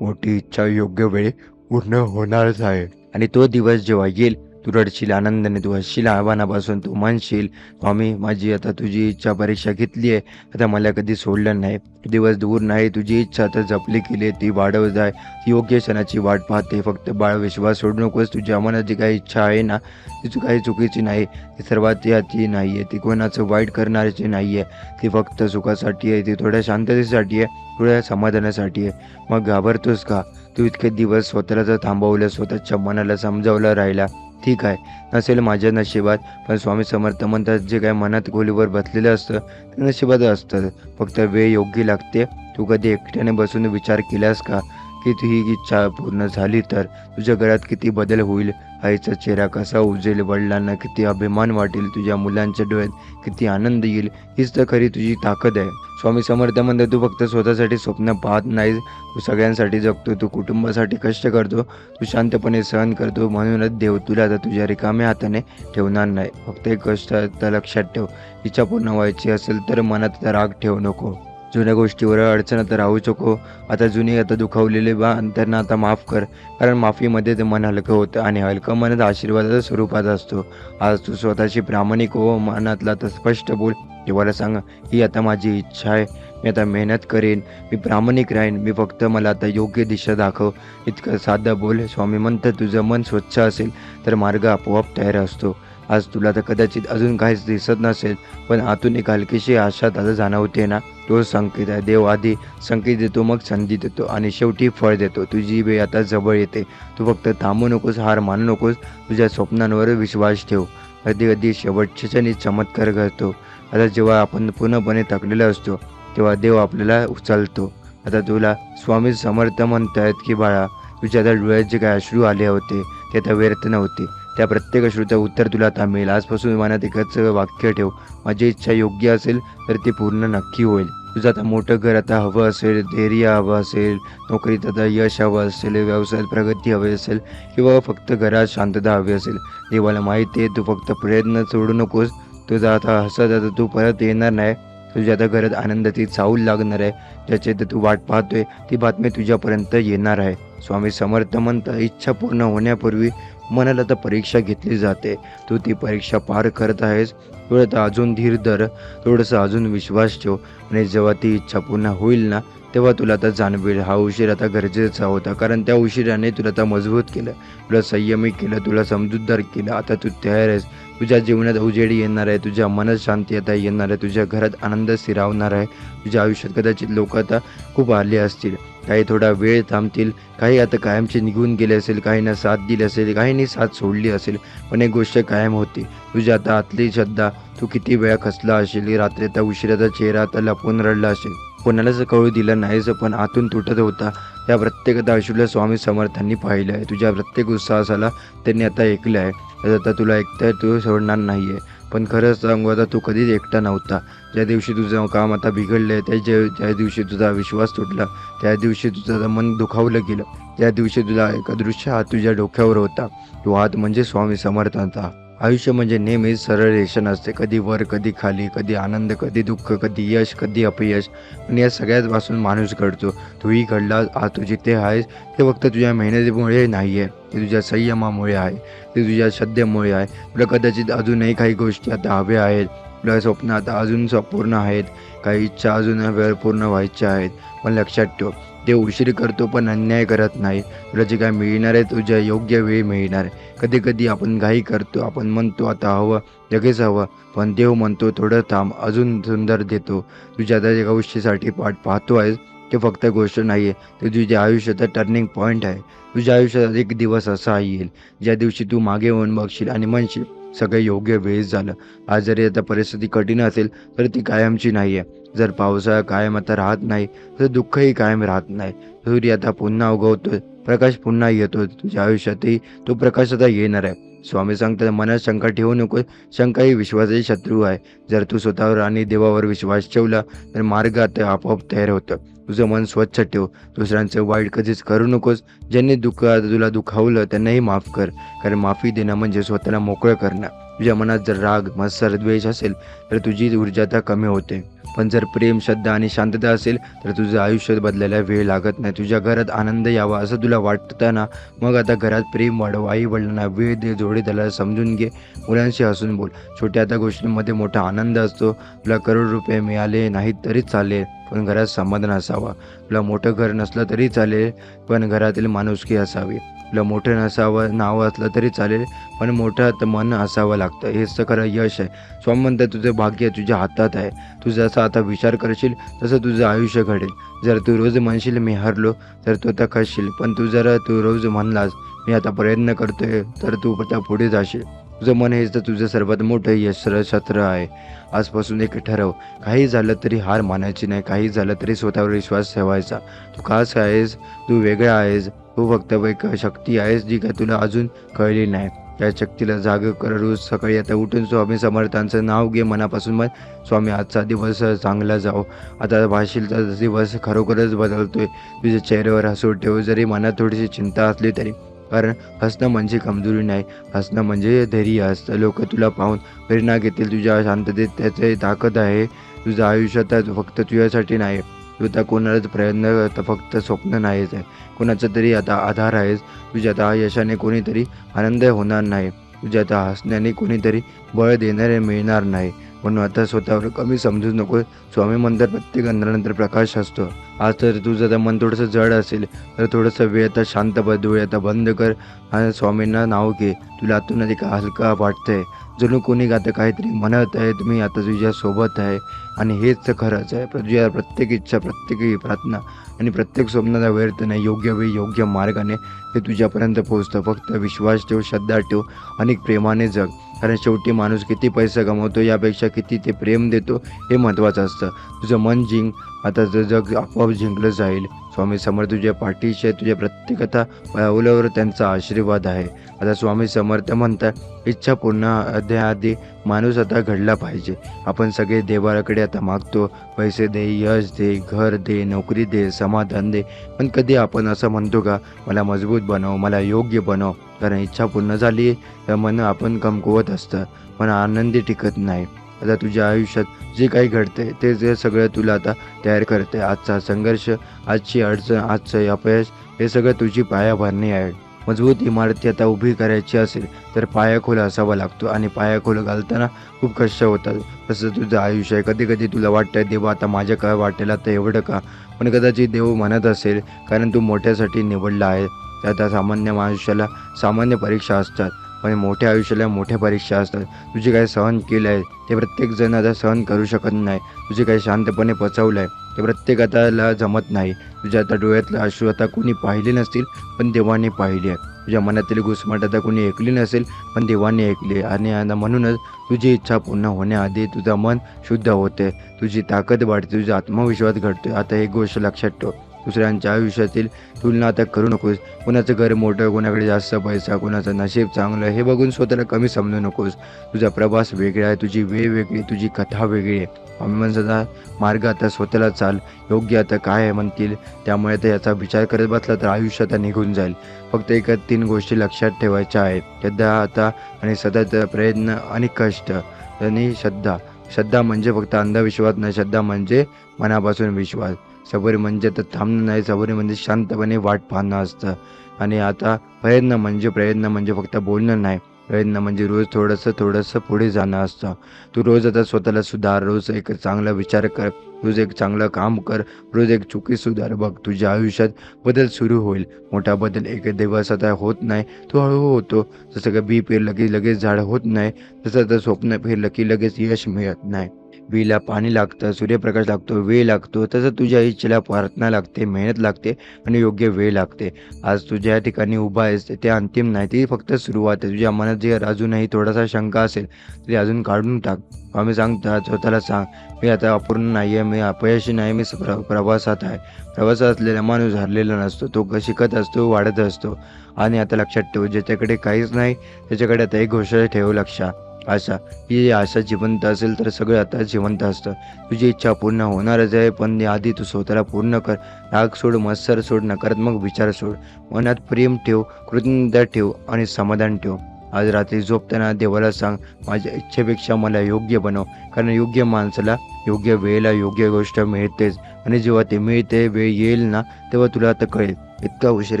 मोठी इच्छा योग्य वेळी पूर्ण होणारच आहे. आणि तो दिवस जेव्हा येईल तू रडशील आनंदाने, तू हसशील आव्हानापासून, तू म्हणशील स्वामी माझी आता तुझी इच्छा परीक्षा घेतली आहे, आता मला कधी सोडलं नाही, दिवस दूर नाही, तुझी इच्छा आता जपली केली ती वाढव जाय, ती योग्य क्षणाची वाट पाहते. फक्त बाळ विश्वास सोडू नकोस. तुझ्या मनात जी काही इच्छा आहे ना ती काही चुकीची नाही, ती सर्वात याची नाही आहे, ती कोणाचं वाईट करणाऱ्याची नाही आहे, ती फक्त सुखासाठी आहे, ती थोड्या शांततेसाठी आहे, थोड्या समाधानासाठी आहे. मग घाबरतोस का? तू इतके दिवस स्वतःला जर थांबवलं, स्वतःच्या मनाला समजावलं राहिला, ठीक आहे, नसेल माझ्या नशिबात, पण स्वामी समर्थ म्हणतात जे काय मनात खोलीवर बसलेलं असतं ते नशिबात असतं. फक्त वेळ योग्य लागते. तू कधी एकट्याने बसून विचार केलास का की तू ही इच्छा पूर्ण झाली तर तुझ्या घरात किती बदल होईल? आईचा चेहरा कसा उजेल, वडिलांना किती अभिमान वाटेल, तुझ्या मुलांच्या डोळ्यात किती आनंद येईल. हीच तर खरी तुझी ताकद आहे. स्वामी समर्थ म्हणतात तू फक्त स्वतःसाठी स्वप्न पाहत नाहीस, तू सगळ्यांसाठी जगतो, तू कुटुंबासाठी कष्ट करतो, तू शांतपणे सहन करतो. म्हणूनच देव तुला आता तुझ्या रिकाम्या हाताने ठेवणार नाही. फक्त एक गोष्ट आता लक्षात ठेव, इच्छा पूर्ण व्हायची असेल तर मनात राग ठेवू नको, जुन्या गोष्टीवर अडचण आता राहू नको. आता दुखावलेले त्यांना आता माफ कर, कारण माफीमध्ये ते मन हलकं होतं आणि हलकं मनच आशीर्वादाच्या स्वरूपात असतो. आज तू स्वतःची प्रामाणिक हो, मनातला तर स्पष्ट बोल. देवाला सांग ही आता माझी इच्छा आहे, मी आता मेहनत करेन, मी प्रामाणिक राहीन, मी फक्त मला आता योग्य दिशा दाखव. इतकं साधं बोल. स्वामी म्हणतं तुझं मन स्वच्छ असेल तर मार्ग आपोआप तयार असतो. आज तुला तर कदाचित अजून काहीच दिसत नसेल, पण आतून एक हलकीशी आशा आता जाणवते ना, तो संकेत आहे. देव आधी संकेत देतो, मग संधी देतो आणि शेवटी फळ देतो. तुझी वेळ आता जवळ येते. तू फक्त थांबू नकोस, हार मानू नकोस, तुझ्या स्वप्नांवर विश्वास ठेव. कधी कधी शेवटच्या क्षणी चमत्कार घडतो. आता जेव्हा आपण पूर्णपणे थकलेला असतो तेव्हा देव आपल्याला उचलतो. आता तुला स्वामी समर्थ म्हणतायत की बाळा, तुझ्या आता डोळ्यात जे काय अश्रू आले होते ते आता व्यर्थ नव्हते. त्या प्रत्येक अश्रूचं उत्तर तुला आता मिळेल. आजपासून मनात एकच वाक्य ठेव, माझी इच्छा योग्य असेल तर ती पूर्ण नक्की होईल. तुझं आता मोठं घर आता हवं असेल, धैर्य हवं असेल, नोकरीत आता यश हवं असेल, व्यवसायात प्रगती हवी असेल किंवा फक्त घरात शांतता हवी असेल, देवाला माहिती आहे. तू फक्त प्रयत्न सोडू नकोस. तुझा आता हसत आता तू परत येणार नाही. तुझ्या आता घरात आनंदाची चाहूल लागणार आहे. ज्याची तर तू वाट पाहतोय ती बातमी तुझ्यापर्यंत येणार आहे. स्वामी समर्थ म्हणतात इच्छा पूर्ण होण्यापूर्वी मनाला तर परीक्षा घेतली जाते. तू ती परीक्षा पार करत आहेस. थोडं अजून धीर धर, थोडंसं अजून विश्वास ठेव आणि जेव्हा ती इच्छा पूर्ण होईल ना तेव्हा तुला आता जाणवेल हा उशीर आता गरजेचा होता, कारण त्या उशिराने तुला आता मजबूत केलं, तुला संयमी केलं, तुला समजूतदार केलं. आता तू तयार आहेस. तुझ्या जीवनात उजेडी येणार आहे, तुझ्या मनात शांती आता येणार आहे, तुझ्या घरात आनंद स्थिरावणार आहे. तुझ्या आयुष्यात कदाचित लोक आता खूप आले असतील, काही थोडा वेळ थांबतील, काही आता कायमचे निघून गेले असेल, काहींना साथ दिली असेल, काहींनी साथ सोडली असेल, पण एक गोष्ट कायम होती, तुझ्या आता आतली श्रद्धा. तू किती वेळा खचला असेल, रात्री आता उशिराचा चेहरा आता लपून रडला असेल, कोणालाच कळू दिलं नाहीच, पण आतून तुटत होता. त्या प्रत्येक आता अशुला स्वामी समर्थांनी पाहिलं आहे. तुझ्या प्रत्येक उत्साहाला त्यांनी आता ऐकलं आहे. आता तुला एकटं तू सोडणार नाही आहे. पण खरंच सांगू आता तू कधीच एकटा नव्हता. ज्या दिवशी तुझं काम आता बिघडलं आहे, ज्या दिवशी तुझा विश्वास तुटला, त्या दिवशी तुझं मन दुखावलं गेलं, त्या दिवशी तुझा एक अदृश्य हात तुझ्या डोक्यावर होता. तो हात म्हणजे स्वामी समर्थांचा. आयुष्य म्हणजे नेहमीच सरळ रेषा नसते, कधी वर कधी खाली, कधी आनंद कधी दुःख, कधी यश कधी अपयश. पण या सगळ्यापासून माणूस घडतो. तूही घडला. आज तू जिथे आहेस ते फक्त तुझ्या मेहनतीमुळे नाही आहे, ते तुझ्या संयमामुळे आहे, ते तुझ्या श्रद्धेमुळे आहे. तुला कदाचित अजूनही काही गोष्टी आता हव्या आहेत, तुला स्वप्न आता अजून पूर्ण आहेत, काही इच्छा अजून वेळ पूर्ण व्हायच्या आहेत. पण लक्षात ठेव, ते उशीर करतो पण अन्याय करत नाही. तुला जे काय मिळणार आहे तुझ्या योग्य वेळी मिळणार आहे. कधी कधी आपण घाई करतो, आपण म्हणतो आता हवं, लगेच हवं, पण देव म्हणतो थोडं थांब, अजून सुंदर देतो. तुझ्या त्या ज्या गोष्टीसाठी पाहतो आहेस ते फक्त गोष्ट नाही आहे, ते तुझ्या आयुष्याचा टर्निंग पॉईंट आहे. तुझ्या आयुष्यात एक दिवस असा येईल ज्या दिवशी तू मागे येऊन बघशील आणि म्हणशील सगळं योग्य वेळेस झालं. आज जरी आता परिस्थिती कठीण असेल तर ती कायमची नाही आहे. जर पावसाळा कायम आता राहत नाही तर दुःखही कायम राहत नाही. सूर्य आता पुन्हा उगवतोय, प्रकाश पुन्हा येतो. तुझ्या आयुष्यातही तो प्रकाश आता येणार आहे. स्वामी सांगतात मनात शंका ठेवू नको, शंका ही विश्वासाची शत्रू आहे. जर तू स्वतःवर आणि देवावर विश्वास ठेवला तर मार्ग आता आपोआप तयार होतं. तुझं मन स्वच्छ ठेव, दुसऱ्यांचं वाईट कधीच करू नकोस. ज्यांनी तुला दुखावलं त्यांनाही माफ कर, कारण माफी देणं म्हणजे स्वतःला मोकळं करणं. तुझ्या मनात जर राग, मत्सर, द्वेष असेल तर तुझी ऊर्जा आता कमी होते. पण जर प्रेम, श्रद्धा आणि शांतता असेल तर तुझं आयुष्य बदलायला वेळ लागत नाही. तुझ्या घरात आनंद यावा असं तुला वाटतं ना, मग आता घरात प्रेम वाढव, आई-वडिलांना वेळ दे, जोडीदाराला समजून घे, मुलांशी हसून बोल. छोट्या आता गोष्टींमध्ये मोठा आनंद असतो. तुला करोड रुपये मिळाले नाहीत तरी चालेल, पण घरात समाधान असावा. तुला मोठं घर नसलं तरी चालेल, पण घरातील माणुसकी असावी. तुला मोठं नसावं, नाव असलं तरी चालेल, पण मोठं मन असावं लागतं. हेच तर खरं यश आहे. स्वामी म्हणतात तुझं भाग्य तुझ्या हातात आहे. तू जसा आता विचार करशील तसं तुझं आयुष्य घडेल. जर तू रोज म्हणशील मी हरलो तर तू आता खचशील, पण तू रोज म्हणलास मी आता प्रयत्न करतोय तर तू आता पुढे जाशील. तुझं मन हेच तर तुझं सर्वात मोठं शस्त्र आहे. आजपासून एक ठरव, काही झालं तरी हार मानायची नाही, काही झालं तरी स्वतःवर विश्वास ठेवायचा. तू खास आहेस, तू वेगळा आहेस, तू फक्त एक शक्ती आहेस जी काय तुला अजून कळली नाही. त्या शक्तीला जाग कर. रोज सकाळी आता उठून स्वामी समर्थांचं नाव घे मनापासून. मग स्वामी आजचा दिवस चांगला जाओ. आता भाषेचा दिवस खरोखरच बदलतोय. तुझ्या चेहऱ्यावर हसू ठेव, जरी मनात थोडीशी चिंता असली तरी. कारण हसणं म्हणजे कमजोरी नाही, हसणं म्हणजे धैर्य असतं. लोक तुला पाहून प्रेरणा घेतील. तुझ्या शांततेत त्याची ताकद आहे. तुझं आयुष्यात फक्त तुझ्यासाठी नाही, तू आता कोणालाच प्रयत्न फक्त स्वप्न नाहीच आहे, कोणाचा तरी आता आधार आहेस. तुझ्या आता यशाने कोणीतरी आनंद होणार नाही, तुझ्या आता हसण्याने कोणीतरी बळ देणारे मिळणार नाही. म्हणून आता स्वतःवर कमी समजू नको. स्वामी म्हणतात प्रत्येक अंधारानंतर प्रकाश असतो. आज तर तुझं आता मन थोडंसं जड असेल तर थोडंसं वेळ आता शांत डोळे आता बंद कर आणि स्वामींना नाव घे. तुला आतून अधिक हलका वाटतंय, जणू कोणी आता काहीतरी म्हणत आहे, तुम्ही आता तुझ्या सोबत आहे. आणि हेच खरंच आहे. तुझ्या प्रत्येक इच्छा, प्रत्येक प्रार्थना आणि प्रत्येक स्वप्नाचा व्यर्थ नाही. योग्य वेळी योग्य मार्गाने ते तुझ्यापर्यंत पोहोचतं. फक्त विश्वास ठेव, श्रद्धा ठेव आणि प्रेमाने जग. कारण शेवटी माणूस किती पैसा कमवतो यापेक्षा किती ते प्रेम देतो हे महत्त्वाचं असतं. तुझं मन जिंक, आता जग आपोआप जिंकलं जाईल. स्वामी समर्थ तुझ्या पाठीशी आहे. तुझ्या प्रत्येक आता पावलावर त्यांचा आशीर्वाद आहे. आता स्वामी समर्थ म्हणतात, इच्छा पूर्ण आधी माणूस आता घडला पाहिजे. आपण सगळे देवाकडे आता मागतो, पैसे दे, यश दे, घर दे, नोकरी दे, समाधान दे. पण कधी आपण असं म्हणतो का, मला मजबूत बनव, मला योग्य बनव? कारण इच्छा पूर्ण झाली तर मन आपण कमकुवत असतं, पण आनंदी टिकत नाही. आता तुझ्या आयुष्यात जे काही घडतंय ते सगळं तुला आता तयार करते. आजचा संघर्ष, आजची अडचण, आजचं अपयश हे सगळं तुझी पायाभरणी आहे. मजबूत इमारती आता उभी करायची असेल तर पाया खोल असावा लागतो आणि पाया खोल घालताना खूप कष्ट होतात. तसं तुझं आयुष्य आहे. कधी कधी तुला वाटतंय देवा आता माझ्या काय वाटेल आता एवढं का, पण कदाचित देव म्हणत असेल कारण तू मोठ्यासाठी निवडला आहे. आता सामान्य आयुष्याला सामान्य परीक्षा असतात, पण मोठ्या आयुष्याला मोठ्या परीक्षा असतात. तुझे काय सहन केलं आहे ते प्रत्येकजण आता सहन करू शकत नाही. तुझे काही शांतपणे पचवलं आहे ते प्रत्येकाला जमत नाही. तुझ्या आता डोळ्यातलं अश्रू आता कोणी पाहिले नसतील, पण देवाने पाहिले आहे. तुझ्या मनातील घुसमट आता कोणी ऐकली नसेल, पण देवाने ऐकली. आणि आता म्हणूनच तुझी इच्छा पूर्ण होण्याआधी तुझं मन शुद्ध होते, तुझी ताकद वाढते, तुझा आत्मविश्वास घडतो. आता एक गोष्ट लक्षात ठेव, दुसऱ्यांच्या आयुष्यातील तुलना आता करू नकोस. कोणाचं घर मोठं, कोणाकडे जास्त पैसा, कोणाचं नशीब चांगलं हे बघून स्वतःला कमी समजू नकोस. तुझा प्रवास वेगळा आहे, तुझी वेळ वेगळी, तुझी कथा वेगळी आहे. माणसाचा मार्ग आता स्वतःला चाल. योग्य आता काय म्हणतील त्यामुळे तर याचा विचार करत बसला तर आयुष्य आता निघून जाईल. फक्त एक 3 गोष्टी लक्षात ठेवायच्या आहेत. श्रद्धा आता आणि सतत प्रयत्न आणि कष्ट आणि श्रद्धा. श्रद्धा म्हणजे फक्त अंधविश्वास नाही, श्रद्धा म्हणजे मनापासून विश्वास. सबुरी म्हणजे तर थांबणं नाही, सबुरी म्हणजे शांतपणे वाट पाहणं असतं. आणि आता प्रयत्न म्हणजे फक्त बोलणं नाही, प्रयत्न म्हणजे रोज थोडंसं पुढे जाणं असतं. तू रोज आता स्वतःला सुधार, रोज एक चांगला विचार कर, रोज एक चांगलं काम कर, रोज एक चुकी सुधार. बघ तुझ्या आयुष्यात बदल सुरू होईल. मोठा बदल एक दिवस आता होत नाही, तो हळूहळू होतो. जसं का बी पेरलं की लगेच झाड होत नाही, तसं आता स्वप्न पेरलं की लगेच यश मिळत नाही. बीला पाणी लागतं, सूर्यप्रकाश लागतो, वेळ लागतो. तसं तुझ्या इच्छेला प्रार्थना लागते, मेहनत लागते आणि योग्य वेळ लागते. आज तू ज्या ठिकाणी उभा आहेस ते अंतिम नाही, ती फक्त सुरुवात आहे. तुझ्या मनात जर अजूनही थोडासा शंका असेल तरी अजून काढून टाक. आम्ही सांगतात स्वतःला सांग, मी आता अपूर्ण नाही आहे, मी अपयशी नाही, मी प्रवासात आहे. प्रवासात असलेला माणूस हरलेला नसतो, तो शिकत असतो, वाढत असतो. आणि आता लक्षात ठेव, ज्याच्याकडे काहीच नाही त्याच्याकडे आता एक गोष्ट ठेव लक्षात, आशा. ही आशा जिवंत असेल तर सगळं आता जिवंत असतं. तुझी इच्छा पूर्ण होणारच आहे, पण आधी तू स्वतःला पूर्ण कर. राग सोड, मत्सर सोड, नकारात्मक विचार सोड. मनात प्रेम ठेव, कृतज्ञता ठेव आणि समाधान ठेव. आज रात्री झोपताना देवाला सांग, माझ्या इच्छेपेक्षा मला योग्य बनव, कारण योग्य माणसाला योग्य वेळेला योग्य गोष्ट मिळतेच, आणि जेव्हा ते मिळते वेळ येईल ना, तेव्हा तुला आता कळेल इतका उशीर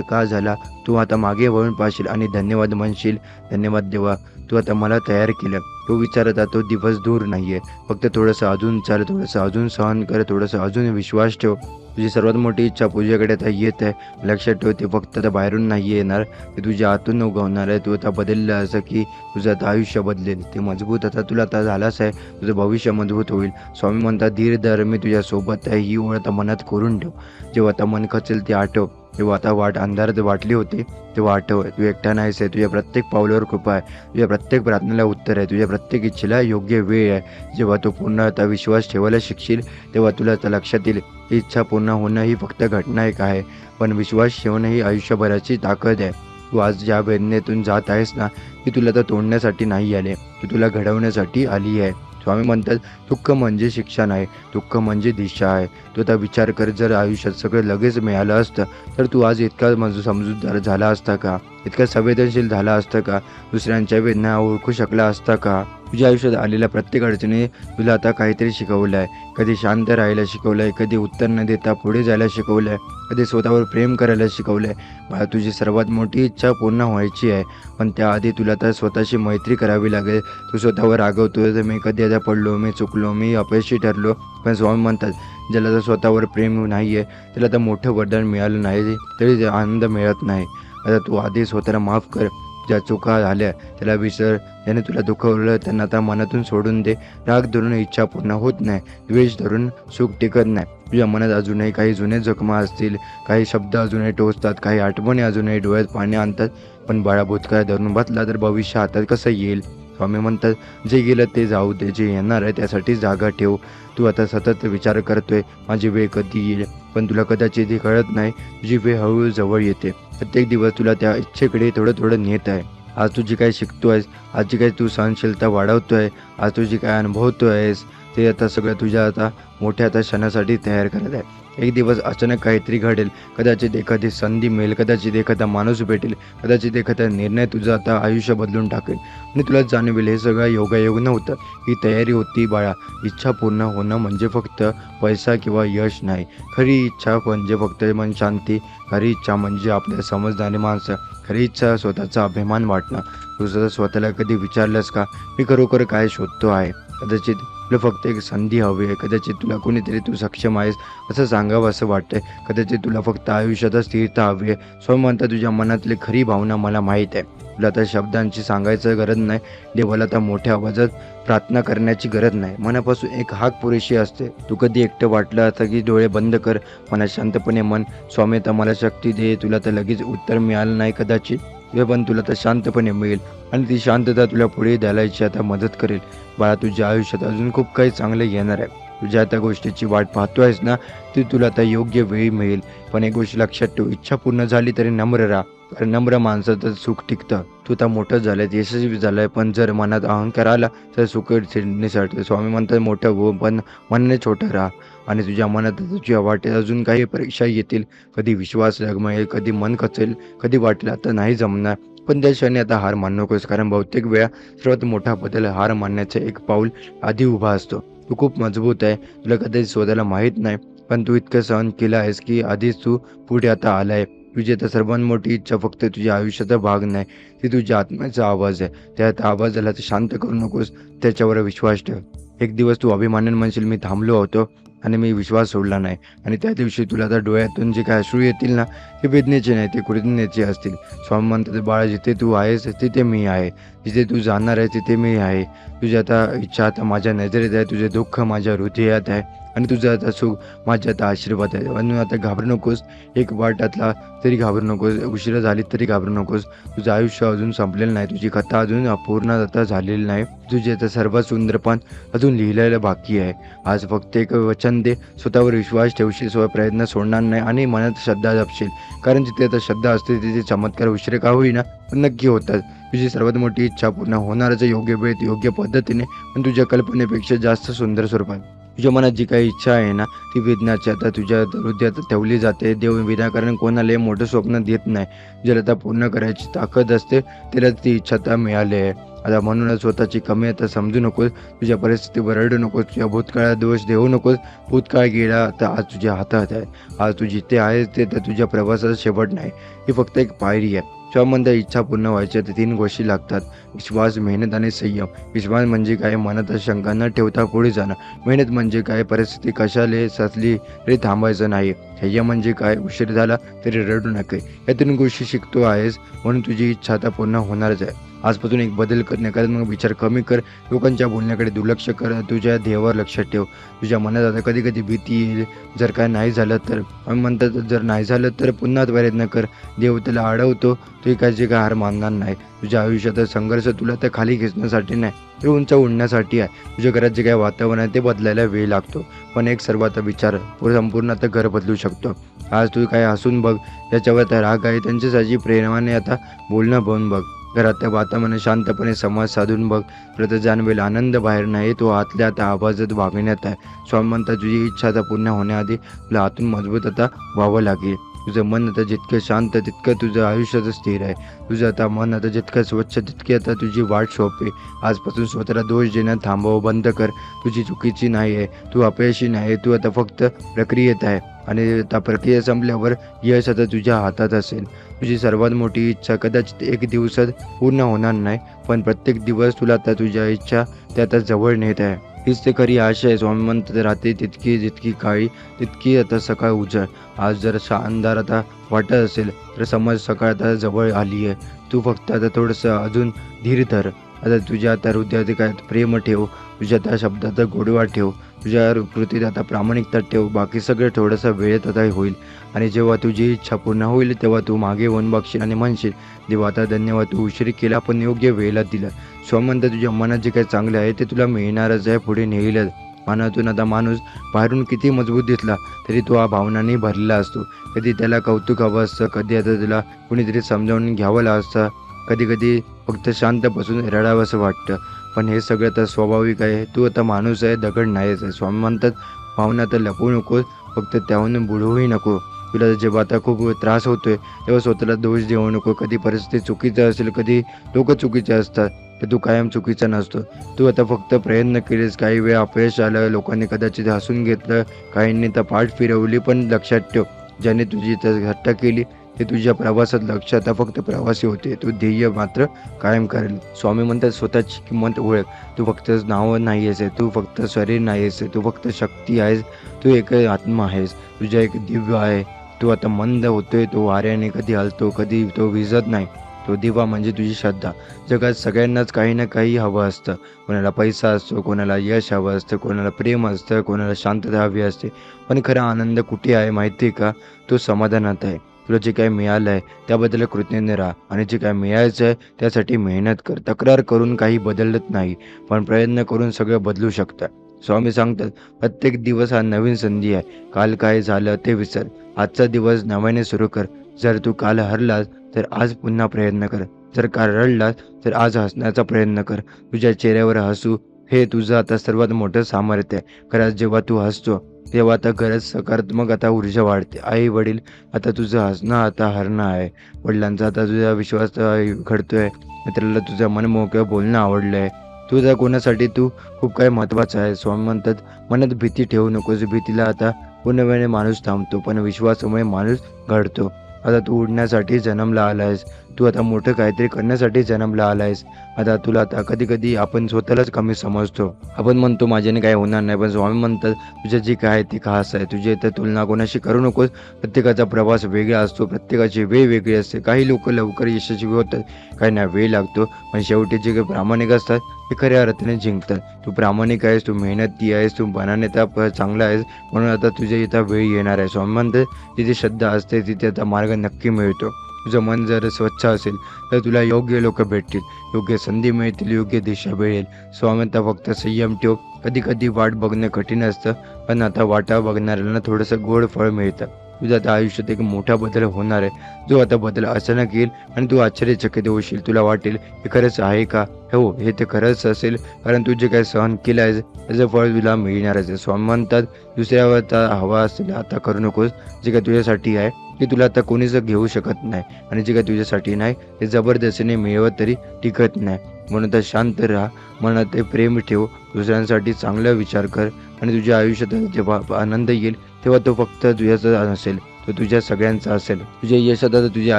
का झाला. तू आता मागे वळून पाहशील आणि धन्यवाद म्हणशील, धन्यवाद देवा, तू आता मला तयार केलं. तो विचारता तो दिवस दूर नाहीये, फक्त थोडंसं अजून चाल, थोडंसं अजून सहन कर, थोडंसं अजून विश्वास ठेव. तुझी सर्वात मोठी इच्छा पूजेकडे आता येत आहे. लक्षात ठेव, ते फक्त आता बाहेरून नाही येणार, ते तुझ्या आतून उगवणार आहे. तू आता बदललं असं की तुझं आता आयुष्य बदलेल. ते मजबूत आता तुला आता झालाच आहे, तुझं भविष्य मजबूत होईल. स्वामी म्हणतात, धीर धर, मी तुझ्या सोबत आहे. ही ओळ आता मनात करून ठेव. जेव्हा आता मन खचेल ते आठव, जेव्हा आता अंधारात वाटली होती तेव्हा आठव, तू एकटा नाहीस आहे. तुझ्या प्रत्येक पावलावर कृपा आहे, तुझ्या प्रत्येक प्रार्थनेला उत्तर आहे, तुझ्या प्रत्येक इच्छेला योग्य वेळ आहे. जेव्हा तू पूर्ण आता विश्वास ठेवायला शिकशील, तेव्हा तुला आता लक्षात येईल ही इच्छा पूर्ण होणं ही फक्त घटना एक आहे, पण विश्वास ठेवणं ही आयुष्यभराची ताकद आहे. तू आज ज्या वेदनेतून जात आहेस ना, ती तुला तर तोडण्यासाठी नाही आले, ती तुला घडवण्यासाठी आली आहे. स्वामी म्हणतात, दुःख म्हणजे शिक्षा नाही, दुःख म्हणजे दिशा आहे. तू आता विचार कर, जर आयुष्यात सगळं लगेच मिळालं असतं तर तू आज इतका समजूतदार झाला असता का, इतका संवेदनशील झाला असता का, दुसऱ्यांच्या वेदना ओळखू शकला असता का. तुझ्या आयुष्यात आलेल्या प्रत्येक अडचणी तुला आता काहीतरी शिकवलं आहे. कधी शांत राहायला शिकवलं आहे, कधी उत्तर न देता पुढे जायला शिकवलं आहे, कधी स्वतःवर प्रेम करायला शिकवलं आहे. मला तुझी सर्वात मोठी इच्छा पूर्ण व्हायची आहे, पण त्याआधी तुला तर स्वतःशी मैत्री करावी लागेल. तू स्वतःवर रागवतो, तर मी कधी आता पडलो, मी चुकलो, मी अपयशी ठरलो. पण स्वामी म्हणतात, ज्याला तर स्वतःवर प्रेम नाही आहे त्याला तर मोठं वरदान मिळालं नाही तरी ते आनंद मिळत नाही. आता तू आधी स्वतःला माफ कर, ज्या चुका झाल्या त्याला विसर, ज्याने तुला दुखवलं त्यांना आता मनातून सोडून दे. राग धरून इच्छा पूर्ण होत नाही, द्वेष धरून सुख टिकत नाही. तुझ्या मनात अजूनही काही जुने जखमा असतील, काही शब्द अजूनही टोचतात, काही आठवणी अजूनही डोळ्यात पाणी आणतात. पण बाळा, भूतकाळ धरून बसला तर भविष्य हातात कसं येईल. स्वामी म्हणतात, जे गेलं ते जाऊ दे, जे येणार आहे त्यासाठी जागा ठेव. तू आता सतत विचार करतोय माझी वेळ कधी येईल, पण तुला कदाचित हे कळत नाही, तुझी वेळ हळूहळू जवळ येते. प्रत्येक दिवस तुला त्या इच्छेकडे थोडं थोडं नेत आहे. आज तू जी काही शिकतोयस, आज जी काही तू सहनशीलता वाढवतोय, आज तू जी काय अनुभवतोयस, ते आता सगळं तुझ्या आता मोठ्या आता क्षणासाठी तयार करत आहे. एक दिवस अचानक काहीतरी घडेल, कदाचित एखादी संधी मिळेल, कदाचित एखादा माणूस भेटेल, कदाचित एखादा निर्णय तुझं आता आयुष्य बदलून टाकेल आणि तुला जाणवेल हे सगळं योगायोग नव्हतं, ही तयारी होती. बाळा, इच्छा पूर्ण होणं म्हणजे फक्त पैसा किंवा यश नाही. खरी इच्छा म्हणजे फक्त मन शांती, खरी इच्छा म्हणजे आपल्या समजदारी माणसं, खरी इच्छा स्वतःचा अभिमान वाटणं. तुझं स्वतःला कधी विचारलंस का, मी खरोखर काय शोधतो आहे? कदाचित तुला फक्त एक संधी हवी आहे, कदाचित तुला कोणीतरी तू सक्षम आहेस असं सांगावं असं वाटतंय, कदाचित तुला फक्त आयुष्यात स्थिरता हवी आहे. स्वामी म्हणतात, तुझ्या मनातली खरी भावना मला माहीत आहे. तुला त्या शब्दांची सांगायचं गरज नाही, देवाला त्या मोठ्या आवाजात प्रार्थना करण्याची गरज नाही, मनापासून एक हाक पुरेशी असते. तू कधी एकटं वाटलं असं की डोळे बंद कर, मनात शांतपणे मन, स्वामी तर मला शक्ती दे. तुला तर लगेच उत्तर मिळालं नाही कदाचित, पण तुला तर शांतपणे मिळेल आणि ती शांतता तुला पुढे द्यायची आता मदत करेल. बाळा, तुझ्या आयुष्यात अजून खूप काही चांगलं येणार आहे. तुझ्या त्या गोष्टीची वाट पाहतोयस ना, ती तुला आता योग्य वेळी मिळेल. पण एक गोष्ट लक्षात ठेव, इच्छा पूर्ण झाली तरी नम्र राहा, कारण नम्र माणसाचं सुख टिकतं. तू तर मोठं झालंय, यशस्वी झालंय, पण जर मनात अहंकार आला तर सुख निसटतं. स्वामी म्हणतात, मोठं हो पण मनाने छोटं राहा. आणि तुझ्या मनात तुझ्या वाटेत अजून काही परीक्षा येतील, कधी विश्वास डगमगेल, कधी मन खचेल, कधी वाटेल आता नाही जमणार, पण त्या क्षणी आता हार मानू नकोस, कारण बहुतेक वेळा सर्वात मोठा बदल हार मानण्याचं एक पाऊल आधी उभा असतो. तू खूप मजबूत आहे, तुला कधी स्वतःला माहीत नाही, पण तू इतकं सहन केलं आहेस की आधीच तू पुढे आता आलाय. तुझी आता सर्वात मोठी इच्छा फक्त तुझ्या आयुष्याचा भाग नाही, ती तुझ्या आत्म्याचा आवाज आहे. त्या आवाजाला तर शांत करू नकोस, त्याच्यावर विश्वास ठेव. एक दिवस तू अभिमानाने म्हणशील, मी थांबलो होतो आणि मी विश्वास सोडला नाही, आणि त्या दिवशी तुला आता डोळ्यातून जे काय अश्रू येतील ना, ते वेदनेचे नाही, ते कृतज्ञतेचे असतील. स्वामी म्हणतात, बाळा, जिथे तू आहेस तिथे मी आहे, जिथे तू जाणार आहे तिथे मी आहे. तुझी आता इच्छा आता माझ्या नजरेत आहे, तुझे दुःख माझ्या हृदयात आहे, आणि तुझं आता सुख माझ्या आता आशीर्वाद आहे. म्हणून आता घाबरू नकोस, एक वाटातला तरी घाबरू नकोस, उशिरा झाली तरी घाबरू नकोस. तुझं आयुष्य अजून संपलेलं नाही, तुझी कथा अजून अपूर्ण आता झालेली नाही, तुझे आता सर्वात सुंदरपण अजून लिहिलेलं बाकी आहे. आज फक्त एक वचन दे, स्वतःवर विश्वास ठेवशील, स्वतः प्रयत्न सोडणार नाही आणि मनात श्रद्धा जपशील, कारण जिथे आता श्रद्धा असते तिथे चमत्कार उशिरा का होईना पण नक्की होतात. तुझी सर्वात मोठी इच्छा पूर्ण होणारच योग्य वेळेत, योग्य पद्धतीने, पण तुझ्या कल्पनेपेक्षा जास्त सुंदर स्वरूपात. तुझ्या मनात जी काही इच्छा आहे ना ती वेदनाची आता तुझ्या हृदयात ठेवली जाते. देव विनाकारण कोणालाही मोठं स्वप्न देत नाही. ज्याला आता पूर्ण करायची ताकद असते त्याला ती इच्छा आता मिळाली आहे. आता म्हणूनच स्वतःची कमी आता समजू नकोस. तुझ्या परिस्थितीवर रडू नकोस. तुझ्या भूतकाळात दोष देऊ नकोस. भूतकाळ गेला आता आज तुझ्या हातात आहे. आज तू जिथे आहेस ते तर तुझ्या प्रवासाचा शेवट नाही. ही फक्त एक पायरी आहे. स्वमंत इच्छा पूर्ण व्हायच्या तर 3 गोष्टी लागतात. विश्वास, मेहनत आणि संयम. विश्वास म्हणजे काय? मनात शंका न ठेवता पुढे जाणं. मेहनत म्हणजे काय? परिस्थिती कशाला सचली तरी थांबायचं नाही. संयम म्हणजे काय? उशीर झाला तरी रडू नये. या 3 गोष्टी शिकतो आहेस म्हणून तुझी इच्छा आता पूर्ण होणारच आहे. आजपासून एक बदल कर. नकारात्मक विचार कमी कर. लोकांच्या बोलण्याकडे दुर्लक्ष कर. तुझ्या ध्येयावर लक्ष ठेव. तुझ्या मनात आता कधी कधी भीती येईल. जर काय नाही झालं तर म्हणतात जर नाही झालं तर पुन्हा प्रयत्न कर. देव त्याला अडवतो. तू एकाची काय हार मानणार नाही. तुझ्या आयुष्यात संघर्ष तुला त्या खाली खेचण्यासाठी नाही तर उंच उडण्यासाठी आहे. तुझ्या घरात जे काही वातावरण आहे ते बदलायला वेळ लागतो. पण एक सर्वात विचार संपूर्ण आता घर बदलू शकतो. आज तू काय हसून बघ. ज्याच्यावर त्या राग आहे त्यांच्यासाठी प्रेमाने आता बोलणं बघून बघ. घरात त्या वातावरणाने शांतपणे संवाद साधून बघ. तुला तर जाणवेल आनंद बाहेर नाही तो आतल्या आता आवाजात वागण्यात आहे. स्वामी म्हणतात तुझी इच्छा आता पूर्ण होण्याआधी तुला आतून मजबूत आता व्हावं लागेल. तुझं मन आता जितकं शांत तितकं तुझं आयुष्यात स्थिर आहे. तुझं आता मन आता जितकं स्वच्छ तितकी आता तुझी वाट सोपे. आजपासून स्वतःला दोष देणं थांबव बंद कर. तुझी चुकीची नाही आहे. तू अपयशी नाही. तू आता फक्त प्रक्रियेत आहे आणि आता प्रक्रिया संपल्यावर यश आता तुझ्या हातात असेल. तुझी सर्वात मोठी इच्छा कदाचित एक दिवसात पूर्ण होणार नाही पण प्रत्येक दिवस तुला आता तुझ्या इच्छा ते आता जवळ नेत आहे. हीच ते खरी आशा आहे. स्वामी म्हणतात रात्री तितकी जितकी काळी तितकी आता सकाळ उजळ. आज जर अंधार आता वाटत असेल तर समज सकाळ आता जवळ आली आहे. तू फक्त आता थोडंसं अजून धीर धर. आता तुझ्या आता हृदयात काय प्रेम ठेव. तुझ्या त्या शब्दात गोडवा ठेव. तुझ्या कृतीत आता प्रामाणिकता ठेव. बाकी सगळं थोडंसं वेळेत आता होईल. आणि जेव्हा तुझी इच्छा पूर्ण होईल तेव्हा तू मागे वळून बघशील आणि म्हणशील देवा आता धन्यवाद तू उशीर केला पण योग्य वेळेला दिला. स्वामी म्हणतात तुझ्या मनात जे काही चांगले आहे ते तुला मिळणारच आहे. पुढे नेईलच. मनातून आता माणूस बाहेरून किती मजबूत दिसला तरी तो हा भावनांनी भरलेला असतो. कधी त्याला कौतुक हवं असतं. कधी आता त्याला कुणीतरी समजावून घ्यावं असतं. कधी कधी फक्त शांत बसून रडावं असं वाटतं. पण हे सगळं तर स्वाभाविक आहे. तू आता माणूस आहे दगड नाहीच आहे. स्वामी म्हणतात भावना तर लपवू नकोस. फक्त त्याहून बुडवूही नको. तुला जेव्हा आता खूप त्रास होतोय तेव्हा स्वतःला दोष देऊ नको. कधी परिस्थिती चुकीचं असेल कधी लोक चुकीचे असतात तर तू कायम चुकीचा नसतो. तू आता फक्त प्रयत्न केलेस. काही वेळ अपयश आलं. लोकांनी कदाचित हसून घेतलं. काहींनी तर पाठ फिरवली. पण लक्षात ठेव ज्याने तुझी तर घट्ट केली ते तुझ्या प्रवासात लक्ष आता फक्त प्रवासी होते. तू ध्येय मात्र कायम करेल. स्वामी म्हणतात स्वतःची किंमत ओळख. तू फक्त नाव नाही आहेस. तू फक्त शरीर नाही आहेस. तू फक्त शक्ती आहेस. तू एक आत्मा आहेस. तुझ्या एक दिव्य आहे. तू आता मंद होतोय. तो वाऱ्याने कधी हलतो कधी तो विझत नाही. तो दिवा म्हणजे तुझी श्रद्धा. जगात सगळ्यांनाच काही ना काही हवं असतं. कोणाला पैसा असतो. कोणाला यश हवं असतं. कोणाला प्रेम असतं. कोणाला शांतता हवी असते. पण खरा आनंद कुठे आहे माहिती आहे का? तो समाधानात आहे. तुला जे काही मिळालं आहे त्याबद्दल कृतज्ञ राहा आणि जे काय मिळायचं आहे त्यासाठी मेहनत कर. तक्रार करून काही बदलत नाही पण प्रयत्न करून सगळं बदलू शकतं. स्वामी सांगतात प्रत्येक दिवस हा नवीन संधी आहे. काल काय झालं ते विसर. आजचा दिवस नव्याने सुरू कर. जर तू काल हरलास तर आज पुन्हा प्रयत्न कर. जर काल रडलास तर आज हसण्याचा प्रयत्न कर. तुझ्या चेहऱ्यावर हसू हे तुझं आता सर्वात मोठं सामर्थ्य आहे. खरंच जेव्हा तू हसतो तेव्हा आता गरज सकारात्मक आता ऊर्जा वाढते. आई वडील आता तुझं हसणं आता हरणं आहे. वडिलांचा आता तुझा विश्वास घडतोय. मित्राला तुझं मन मोकळं बोलणं आवडलं आहे. तुझ्या कोणासाठी तू खूप काही महत्त्वाचं आहे. स्वामी म्हणतात मनात भीती ठेवू नकोस. भीतीला आता पूर्णपणे माणूस थांबतो पण विश्वासामुळे माणूस घडतो. आता तू उडण्यासाठी जन्मला आलायस. तू आता मोठं काहीतरी करण्यासाठी जन्मला आलायस. आता तुला आता कधी कधी आपण स्वतःलाच कमी समजतो. आपण म्हणतो माझ्याने काय होणार नाही पण स्वामी म्हणतात तुझं जे काय ते खास आहे. तुझी तर तुलना कोणाशी करू नकोस. प्रत्येकाचा प्रवास वेगळा असतो. प्रत्येकाची वेळ वेगळी असते. काही लोक लवकर यशस्वी होतात. काहींना वेळ लागतो पण शेवटी जे काही प्रामाणिक असतात ते खऱ्या अर्थाने जिंकतात. तू प्रामाणिक आहेस. तू मेहनती आहेस. तू मनाने आता चांगला आहेस म्हणून आता तुझ्या इथं वेळ येणार आहे. स्वामी म्हणतात जिथे श्रद्धा असते तिथे आता मार्ग नक्की मिळतो. तुझं मन जर स्वच्छ असेल तर तुला योग्य लोक भेटतील. योग्य संधी मिळतील. योग्य दिशा मिळेल. स्वामींता फक्त संयम ठेव. कधी कधी वाट बघणं कठीण असतं पण आता वाटा बघणाऱ्यांना थोडंसं गोड फळ मिळतं. तुझ्या आता आयुष्यात एक मोठा बदल होणार आहे, जो आता बदल अचानक येईल आणि तू आश्चर्यचकित होशील. तुला वाटेल हे खरंच आहे का? हो, हे ते खरंच असेल, कारण तू जे काही सहन केलं आहे त्याचं फळ तुला मिळणारच आहे. स्वामी म्हणतात, दुसऱ्यावर आता हवा असेल आता करू नकोस. जे काही तुझ्यासाठी आहे ते तुला आता कोणीच घेऊ शकत नाही, आणि जे काही तुझ्यासाठी नाही ते जबरदस्तीने मिळवत तरी टिकत नाही. म्हणून तर शांत राहा, मनात ते प्रेम ठेव, दुसऱ्यांसाठी चांगला विचार कर, आणि तुझ्या आयुष्यात जेव्हा आनंद येईल तेव्हा तो फक्त तुझ्याच नसेल, तो तुझ्या सगळ्यांचा असेल. तुझ्या यशात आता तुझ्या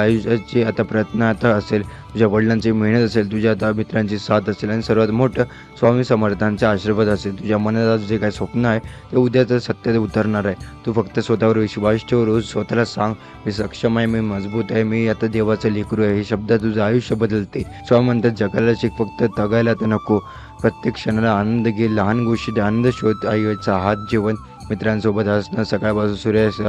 आयुष्याचे आता प्रयत्न आता असेल, तुझ्या वडिलांची मेहनत असेल, तुझ्या आता मित्रांची साथ असेल, आणि सर्वात मोठं स्वामी समर्थांचा आशीर्वाद असेल. तुझ्या मनात जे काही स्वप्न आहे ते उद्याचं सत्य उतरणार आहे. तू फक्त स्वतःवर विश्वास ठेव. रोज स्वतःला सांग, मी सक्षम आहे, मी मजबूत आहे, मी आता देवाचं लेकरू आहे. हे शब्द तुझं आयुष्य बदलते. स्वामी म्हणतात, जगायला शिक, फक्त तगायला तर नको. प्रत्येक क्षणाला आनंद घे, लहान गोष्टीत आनंद शोध. आईचा हात, जेवण, मित्रांसोबत असणं, सकाळपासून सूर्यास्त,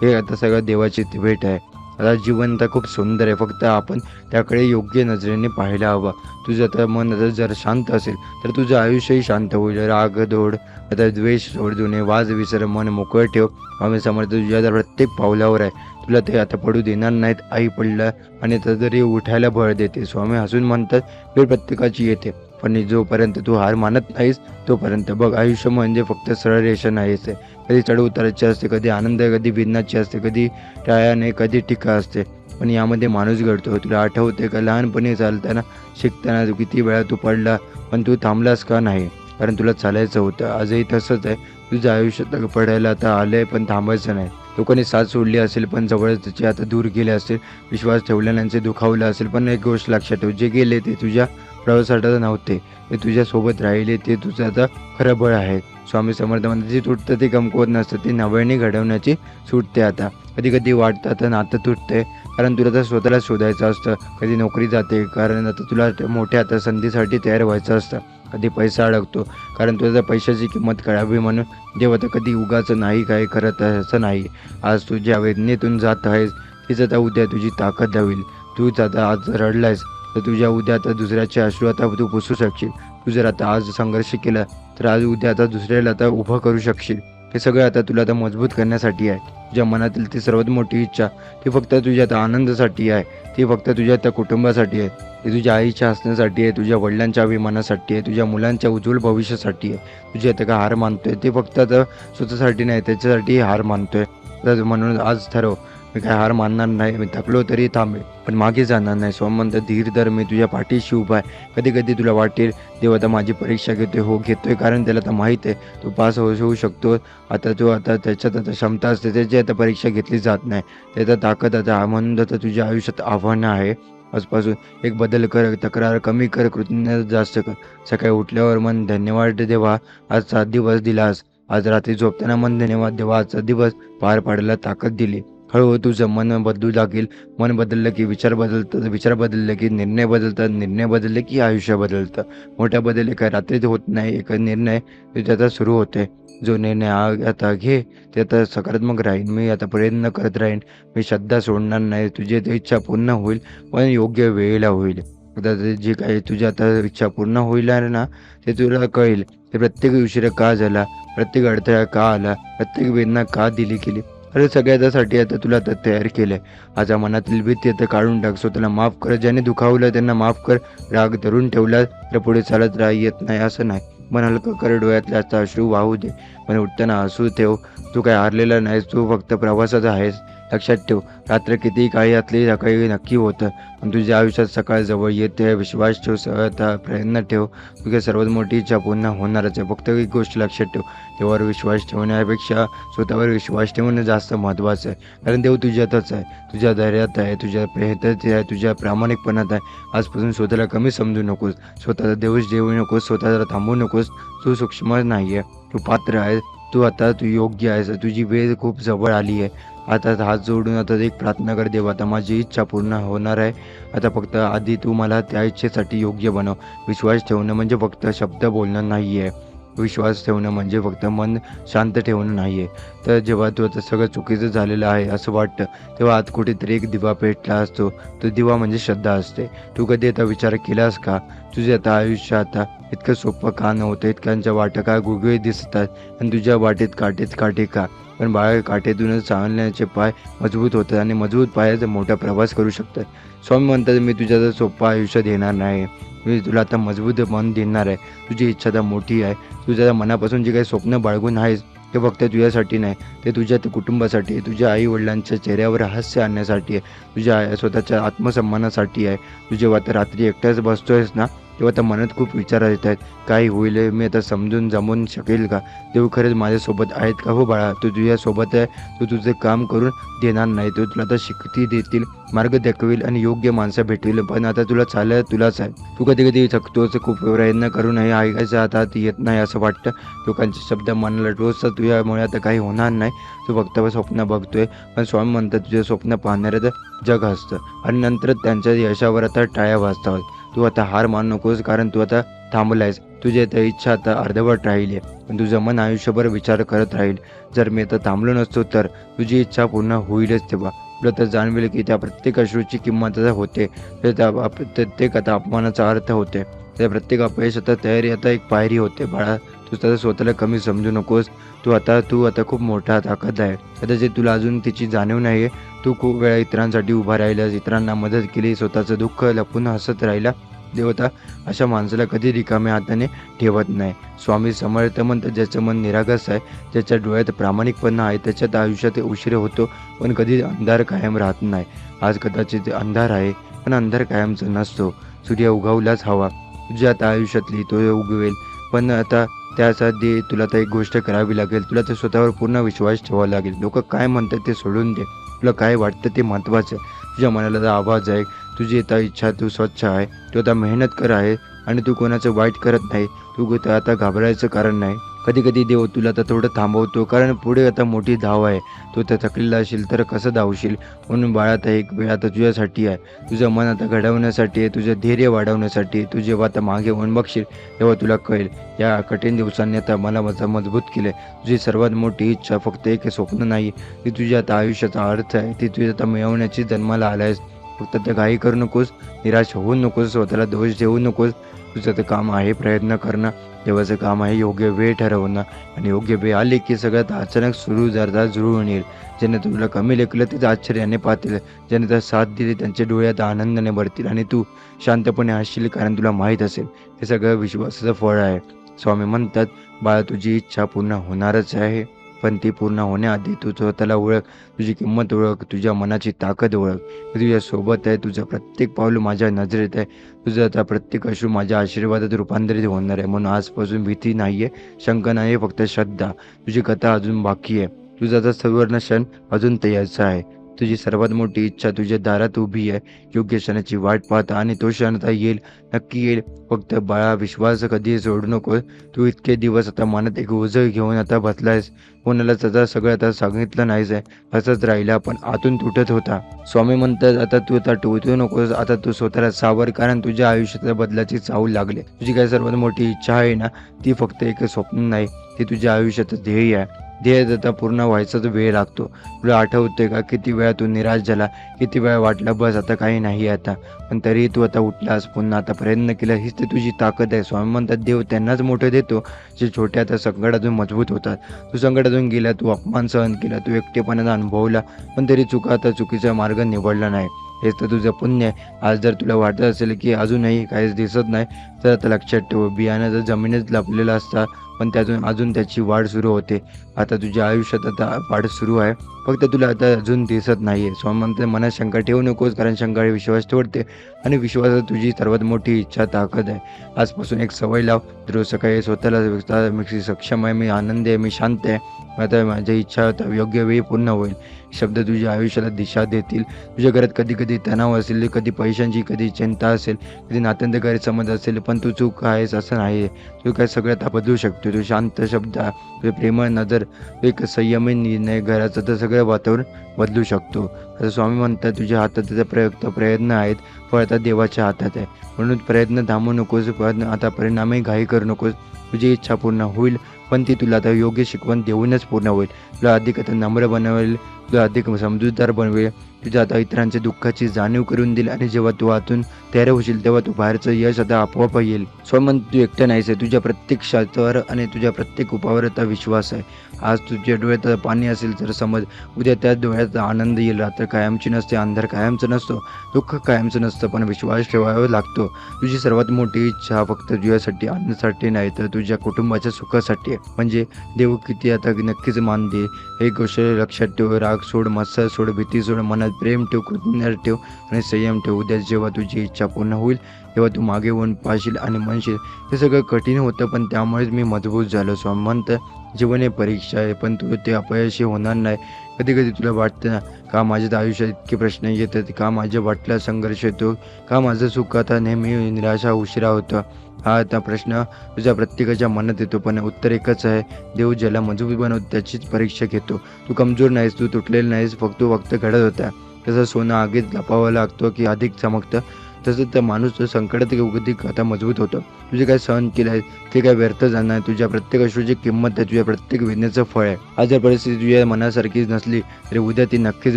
हे आता सगळं देवाची भेट आहे. आता जीवन तर खूप सुंदर आहे, फक्त आपण त्याकडे योग्य नजरेने पाहायला हवा. तुझं आता मन आता जर शांत असेल तर तुझं आयुष्यही शांत होईल. राग दोड, आता द्वेष सोड, जुने वाद विसर, मन मोकळं ठेव. आम्ही समर्थ तुझ्या तर प्रत्येक पावलावर आहे, तुला ते आता पडू देणार नाहीत. आई पडलं आणि आता तरी उठायला बळ देते. स्वामी हसून म्हणतात, वेळ प्रत्येकाची येते, पण जोपर्यंत तू हार मानत नाहीस तोपर्यंत बघ. आयुष्य म्हणजे फक्त सरळ रेषा नाहीच आहे. कधी चढ उताराची असते, कधी आनंद, कधी वेदनाची असते, कधी टाळ्याने, कधी टीका असते, पण यामध्ये माणूस घडतो. तुला आठवते का लहानपणी चालताना, शिकताना तू किती वेळा तू पडला, पण तू थांबलास का नाही? कारण तुला चालायचं होतं. आजही तसंच आहे, तुझं आयुष्यात पडायला आता आलंय, पण थांबायचं नाही. लोकांनी साथ सोडली असेल, पण जवळचे आता दूर गेले असेल, विश्वास ठेवल्याने दुखावलं असेल, पण एक गोष्ट लक्षात ठेव, जे गेले ते तुझ्या प्रवासासाठी नव्हते, ते तुझ्यासोबत राहिले, ते तुझं आता खरं बळ आहे. स्वामी समर्थ म्हणतात, जे तुटतं ते कमकुवत नसतं, ते नव्याने घडवण्याची सुटते. आता कधी कधी वाटतं आता नातं तुटतंय, कारण तुला तर स्वतःला शोधायचं असतं. कधी नोकरी जाते, कारण आता तुला मोठ्या आता संधीसाठी तयार व्हायचं असतं. कधी पैसा अडकतो, कारण तुला पैशाची किंमत कळावी म्हणून. जेव्हा तर कधी उगाचं नाही काय करत असं नाही. आज तू ज्या वेदनेतून जात आहेस तीच आता उद्या तुझी ताकद होईल. तूच आता आज रडलायस तर तुझ्या उद्या आता दुसऱ्याचे अश्रू आता तू पुसू शकशील. तू जर आता आज संघर्ष केला तर आज उद्या आता दुसऱ्याला आता उभं करू शकशील. हे सगळं आता तुला आता मजबूत करण्यासाठी आहे. तुझ्या मनातील ती सर्वात मोठी इच्छा ती फक्त तुझ्या आता आनंदासाठी आहे, ती फक्त तुझ्या त्या कुटुंबासाठी आहे, ती तुझ्या आईच्या हसण्यासाठी आहे, तुझ्या वडिलांच्या अभिमानासाठी आहे, तुझ्या मुलांच्या उज्ज्वल भविष्यासाठी आहे. तुझी आता का हार मानतोय ते फक्त आता स्वतःसाठी नाही, त्याच्यासाठी हार मानतोय. तर म्हणून आज ठरव, मी काय हार मानणार नाही, मी थकलो तरी थांबेल, पण मागे जाणार नाही. स्वामी धीर धर, मी तुझ्या पाठीशी उभा आहे. कधी कधी तुला वाटेल देव आता माझी परीक्षा घेतोय, हो घेतोय, कारण त्याला आता माहीत आहे तू पास होऊ शकतो. आता तू आता त्याच्यात आता क्षमता असते, त्याची आता परीक्षा घेतली जात नाही, त्याचा ताकद आता, म्हणून आता तुझ्या आयुष्यात आव्हानं आहे. आजपासून एक बदल कर, तक्रार कमी कर, कृतज्ञता जास्त कर. सकाळी उठल्यावर मन धन्यवाद देवा, आजचा दिवस दिलास. आज रात्री झोपताना मन धन्यवाद देवा, आजचा दिवस पार पाडायला ताकद दिली. हळूहळू तुझं मन बदलू लागेल. मन बदललं की विचार बदलतात, विचार बदलले की निर्णय बदलतात, निर्णय बदलले की आयुष्य बदलतं. मोठ्या बदल एका रात्रीत होत नाही, एक निर्णय त्याचा सुरू होते. जो निर्णय आता घे ते आता सकारात्मक राहील. मी आता प्रयत्न करत राहीन, मी श्रद्धा सोडणार नाही. तुझी इच्छा पूर्ण होईल, पण योग्य वेळेला होईल. आता जे काही तुझ्या आता इच्छा पूर्ण होईल ना, ते तुला कळेल. ते प्रत्येक उशिरा का झाला, प्रत्येक अडथळा का आला, प्रत्येक वेदना का दिली गेली, अरे सगळ्यासाठी आता तुला आता तयार केलंय. आज मनातील भीती आता काढून टाक, स्वतःला माफ कर. ज्याने दुखावलं त्यांना माफ कर. राग धरून ठेवला तर पुढे चालत येत नाही असं नाही. मन हलकं कर, डोळ्यातले आता अश्रू वाहू दे, पण उठताना हसू ठेव. तू काय हारलेला नाहीस, तू फक्त प्रवासाचा आहेस. लक्षात ठेव, रात्र कितीही काळी असली सकाळी नक्की होतं, पण तुझ्या आयुष्यात सकाळ जवळ येते. विश्वास ठेव, आता प्रयत्न ठेव, तुझ्या सर्वात मोठी इच्छा पूर्ण होणारच आहे. फक्त एक गोष्ट लक्षात ठेव, देवावर विश्वास ठेवण्यापेक्षा स्वतःवर विश्वास ठेवणं जास्त महत्त्वाचं आहे. कारण देव तुझ्यातच आहे, तुझ्या धैर्यात आहे, तुझ्या प्रयत्नात आहे, तुझ्या प्रामाणिकपणात आहे. आजपासून स्वतःला कमी समजू नकोस, स्वतःला देऊच देऊ नकोस, स्वतःला थांबवू नकोस. तू सूक्ष्म नाही आहे, तू पात्र आहे, तू योग्य आहेस. तुझी वेळ खूप जवळ आली आहे. आता हात जोडून आता एक प्रार्थना कर, देवा आता माझी इच्छा पूर्ण होणार आहे. आता फक्त आधी तू मला त्या इच्छेसाठी योग्य बनव. विश्वास ठेवणं म्हणजे फक्त शब्द बोलणं नाही आहे, विश्वास ठेवणं म्हणजे फक्त मन शांत ठेवणं नाही आहे. तर जेव्हा तू आता सगळं चुकीचं झालेलं आहे असं वाटतं, तेव्हा आत कुठेतरी एक दिवा पेटला असतो. तो दिवा म्हणजे श्रद्धा असते. तू कधी आता विचार केलास का, तुझे आता आयुष्य आता इतकं सोपं का नव्हतं? इतक्यांच्या वाटा का गुळगुळीत दिसतात आणि तुझ्या वाटेत काटेच काटे का? पण बाळा काठीतूनच चालण्याचे पाय मजबूत होतात आणि मजबूत पायाचा मोठा प्रवास करू शकतात. स्वामी म्हणतात, मी तुझ्या सोपं आयुष्य देणार नाही, मी तुला आता मजबूत मन देणार आहे. तुझी इच्छा तर मोठी आहे. तुझ्या मनापासून जे काही स्वप्न बाळगून आहेस ते फक्त तुझ्यासाठी नाही, ते तुझ्या कुटुंबासाठी आहे, तुझ्या आई वडिलांच्या चेहऱ्यावर हास्य आणण्यासाठी आहे, तुझ्या स्वतःच्या आत्मसन्मानासाठी आहे. तू जेव्हा आता रात्री एकटाच बसतोयस ना, तेव्हा आता मनात खूप विचार येत आहेत. काय होईल, मी आता समजून जमून शकेल का, देव खरंच माझ्यासोबत आहेत का. हो बाळा, तू तुझ्यासोबत आहे. तू तुझे काम करून देणार नाही, तो तुला आता शिकती देतील, मार्ग दाखवेल आणि योग्य माणसं भेटतील. पण आता तुला चाललं तुलाच आहे. तू कधी कधी थकतोच, खूप प्रयत्न करूनही ऐकायचं हातात येत नाही असं वाटतं. लोकांचे शब्द मनाला टोचतात, तुझ्यामुळे आता काही होणार नाही, तू फक्त स्वप्न बघतोय. पण स्वामी म्हणतात, तुझे स्वप्न पाहणारं जग असतं आणि नंतर त्यांच्या यशावर आता टाळ्या वाजतात. तू आता हार मानू नकोस, कारण तू आता थांबलायस. तुझी आता इच्छा आता अर्धवट राहिली आहे, पण तुझं मन आयुष्यभर विचार करत राहील. जर मी आता थांबलो नसतो तर तुझी इच्छा पूर्ण होईलच. तेव्हा तुला तर जाणवेल की त्या प्रत्येक अश्रूची किंमत आता होते, त्या प्रत्येक आता अपमानाचा अर्थ होते, त्या प्रत्येक अपयश आता तयारी आता एक पायरी होते. बाळा, तू आता स्वतःला कमी समजू नकोस. तू आता खूप मोठा ताकद आहे. कदाचित तुला अजून तिची जाणीव नाही आहे. तू खूप वेळा इतरांसाठी उभा राहिलास, इतरांना मदत केली, स्वतःचं दुःख लपून हसत राहिला. देवता अशा माणसाला कधी रिकाम्या हाताने ठेवत नाही. स्वामी समर्थ म्हणतात, ज्याचं मन निरागस आहे, ज्याच्या डोळ्यात प्रामाणिकपणा आहे, त्याच्यात आयुष्यात उशीर होतो, पण कधी अंधार कायम राहत नाही. आज कदाचित अंधार आहे, पण अंधार कायमचा नसतो. सूर्य उगवलाच हवा. तुझ्या आता आयुष्यातली तो उगवेल, पण आता त्यासाठी तुला तर एक गोष्ट करावी लागेल. तुला तर स्वतःवर पूर्ण विश्वास ठेवावा लागेल. लोक काय म्हणतात ते सोडून दे. तुला काय वाटतं ते महत्त्वाचं आहे. तुझ्या मनाला जर आवाज आहे, तुझी आता इच्छा, तू स्वच्छ आहे, तू आता मेहनत कर आहे आणि तू कोणाचं वाईट करत नाही. तू आता घाबरायचं कारण नाही. कधी कधी देव तुला आता थोडं थांबवतो, कारण पुढे आता मोठी धाव आहे. तू तर थकलेला असेल तर कसं धावशील. म्हणून बाळा, आता एक वेळ आता तुझ्यासाठी आहे. तुझं मन आता घडवण्यासाठी आहे, तुझं धैर्य वाढवण्यासाठी. तू जेव्हा आता मागे होऊन बघशील तेव्हा तुला कळेल, या कठीण दिवसांनी आता मला माझं मजबूत केलं. तुझी सर्वात मोठी इच्छा फक्त एक स्वप्न नाही, ती तुझ्या आता आयुष्याचा अर्थ आहे. ती तुझ्या आता मिळवण्याची जन्माला आलायस. फक्त त्या घाई करू नकोस, निराश होऊ नकोस, स्वतःला दोष देऊ नकोस. तुझं ते काम आहे प्रयत्न करणं, देवाचं काम आहे योग्य वेळ ठरवणं, आणि योग्य वेळ आली की सगळ्यात अचानक सुरू जरदा जुळून येईल. ज्याने तुला कमी लेखलं तेच आश्चर्याने पाहतील, ज्याने तर साथ दिली त्यांच्या डोळ्यात आनंदाने भरतील, आणि तू शांतपणे हसशील, कारण तुला माहीत असेल हे सगळं विश्वासाचं फळ आहे. स्वामी म्हणतात, बाळा, तुझी इच्छा पूर्ण होणारच आहे, पण ती पूर्ण होण्याआधी तू स्वतःला ओळख, तुझी किंमत ओळख, तुझ्या मनाची ताकद ओळख. मी तुझ्या सोबत आहे. तुझं प्रत्येक पाऊल माझ्या नजरेत आहे. तुझं आता प्रत्येक अश्रू माझ्या आशीर्वादात रूपांतरित होणार आहे. म्हणून आजपासून भीती नाही आहे, शंका नाही आहे, फक्त श्रद्धा. तुझी कथा अजून बाकी आहे. तुझा आता सुवर्ण क्षण अजून यायचा आहे. तुझी सर्वात मोठी इच्छा तुझ्या दारात उभी आहे. योग्य क्षणाची वाट पाहता, आणि तो क्षण आता येईल, नक्की येईल. फक्त बाळा, विश्वास कधी सोडू नको. तू इतके दिवस आता मनात एक ओझं घेऊन आता बसलायस, कोणालाच आता सगळं आता सांगितलं नाहीच आहे, असंच राहिला, पण आतून तुटत होता. स्वामी म्हणतात, आता तू आता टोचू नकोस, आता तू स्वतःला सावर, कारण तुझ्या आयुष्यात बदलाची चाहूल लागली. तुझी काय सर्वात मोठी इच्छा आहे ना, ती फक्त एक स्वप्न नाही, ती तुझ्या आयुष्याचं ध्येय आहे. ध्येय आता पूर्ण व्हायचाच वेळ लागतो. तुला आठवते का, किती वेळा तू निराश झाला, किती वेळा वाटलं बस आता काही नाही आता, पण तरीही तू आता उठलास, पुन्हा आता प्रयत्न केला. हीच तर तुझी ताकद आहे. स्वामी म्हणतात, देव त्यांनाच मोठं देतो जे छोट्या आता संकटातून मजबूत होतात. तू संकटातून गेला, तू अपमान सहन केला, तू एकटेपणाचा अनुभवला, पण तरी आता चुकीचा मार्ग निवडला नाही. हेच तर तुझं पुण्य आहे. आज जर तुला वाटत असेल की अजूनही काहीच दिसत नाही, तर आता लक्षात ठेव, बियाणं जर जमिनीत लपलेलं असतं, पण त्यातून अजून त्याची वाढ सुरू होते. आता तुझ्या आयुष्यात आता वाढ सुरू आहे, फक्त तुला आता अजून दिसत नाही आहे. स्वामी म्हणतात, मनात शंका ठेवू नकोस, कारण शंका विश्वास तोडते, आणि विश्वासात तुझी सर्वात मोठी इच्छा ताकद आहे. आजपासून एक सवय लाव, रोज सकाळी स्वतःला मी सक्षम आहे, मी आनंदी आहे, मी शांत आहे, आता माझी इच्छा आता योग्य वेळी पूर्ण होईल. शब्द तुझ्या आयुष्याला दिशा देतील. तुझ्या घरात कधी कधी तणाव असेल, कधी पैशांची कधी चिंता असेल, कधी नात्यांचा गैरसमज असेल, पण तू चूक आहेस असं नाही आहे. तू काय सगळ्यात बदलू शकतो. तू शांत शब्द, तुझे प्रेमळ नजर, एक संयमी निर्णय घराचं तर सगळं वातावरण बदलू शकतो. असं स्वामी म्हणतात, तुझ्या हातात प्रयत्न आहेत, फळ आता देवाच्या हातात आहे. म्हणून प्रयत्न थांबवू नकोस, पण आता परिणामही घाई करू नकोस. तुझी इच्छा पूर्ण होईल, पण ती तुला आता योग्य शिकवण देऊनच पूर्ण होईल. तुला अधिक आता नम्र बनवेल, तुला अधिक समजूतदार बनवेल, तुझ्या आता इतरांच्या दुःखाची जाणीव करून देईल आणि जेव्हा तू आतून तयार होशील तेव्हा तू बाहेरचं यश आता आपोआप येईल. स्वामी तू एकटा नाहीस आहे. तुझ्या प्रत्येक शब्दावर आणि तुझ्या प्रत्येक उपावर आता विश्वास आहे. आज तुझ्या डोळ्यात पाणी असेल तर समज उद्या त्या डोळ्यात आनंद येईल. रात्र कायमची नसते, अंधार कायमचं नसतो, दुःख कायमचं नसतं, पण विश्वास ठेवावा लागतो. तुझी सर्वात मोठी इच्छा फक्त तुझ्यासाठी आनंदासाठी नाही तर तुझ्या कुटुंबाच्या सुखासाठी आहे. म्हणजे देव किती आता नक्कीच मान दे. एक गोष्ट लक्षात ठेव, राग सोड, मत्सर सोड, भीती सोड, मनात प्रेम ठेव, कृतज्ञता ठेव आणि संयम ठेव. उद्या जेव्हा तुझी इच्छा पूर्ण होईल तेव्हा तू मागे वळून पाहशील आणि म्हणशील हे सगळं कठीण होतं पण त्यामुळेच मी मजबूत झालो. स्वामी म्हणतं जीवन हे परीक्षा आहे पण तू ते अपयशी होणार नाही. कधी कधी तुला वाटतं ना का माझ्या आयुष्यात इतके प्रश्न येतात, का माझ्या वाटला संघर्ष येतो, का माझं सुख आता नेहमी निराशा उशिरा होतं. हा आता प्रश्न तुझ्या प्रत्येकाच्या मनात येतो पण उत्तर एकच आहे, देव ज्याला मजबूत बनवतो त्याचीच परीक्षा घेतो. तू कमजोर नाहीस, तू तुटलेला नाहीस, फक्त घडत होता. तसं सोनं आगीत लपावं लागतं की अधिक चमकतं, तसं तर माणूस संकटात अधिक आता मजबूत होतं. तुझे काय सहन केलं आहे ते काय व्यर्थ जाणार. तुझ्या प्रत्येक अश्रूची किंमत आहे, तुझ्या प्रत्येक वेदनेचं फळ आहे. आज जर परिस्थिती तुझ्या मनासारखीच नसली तरी उद्या ती नक्कीच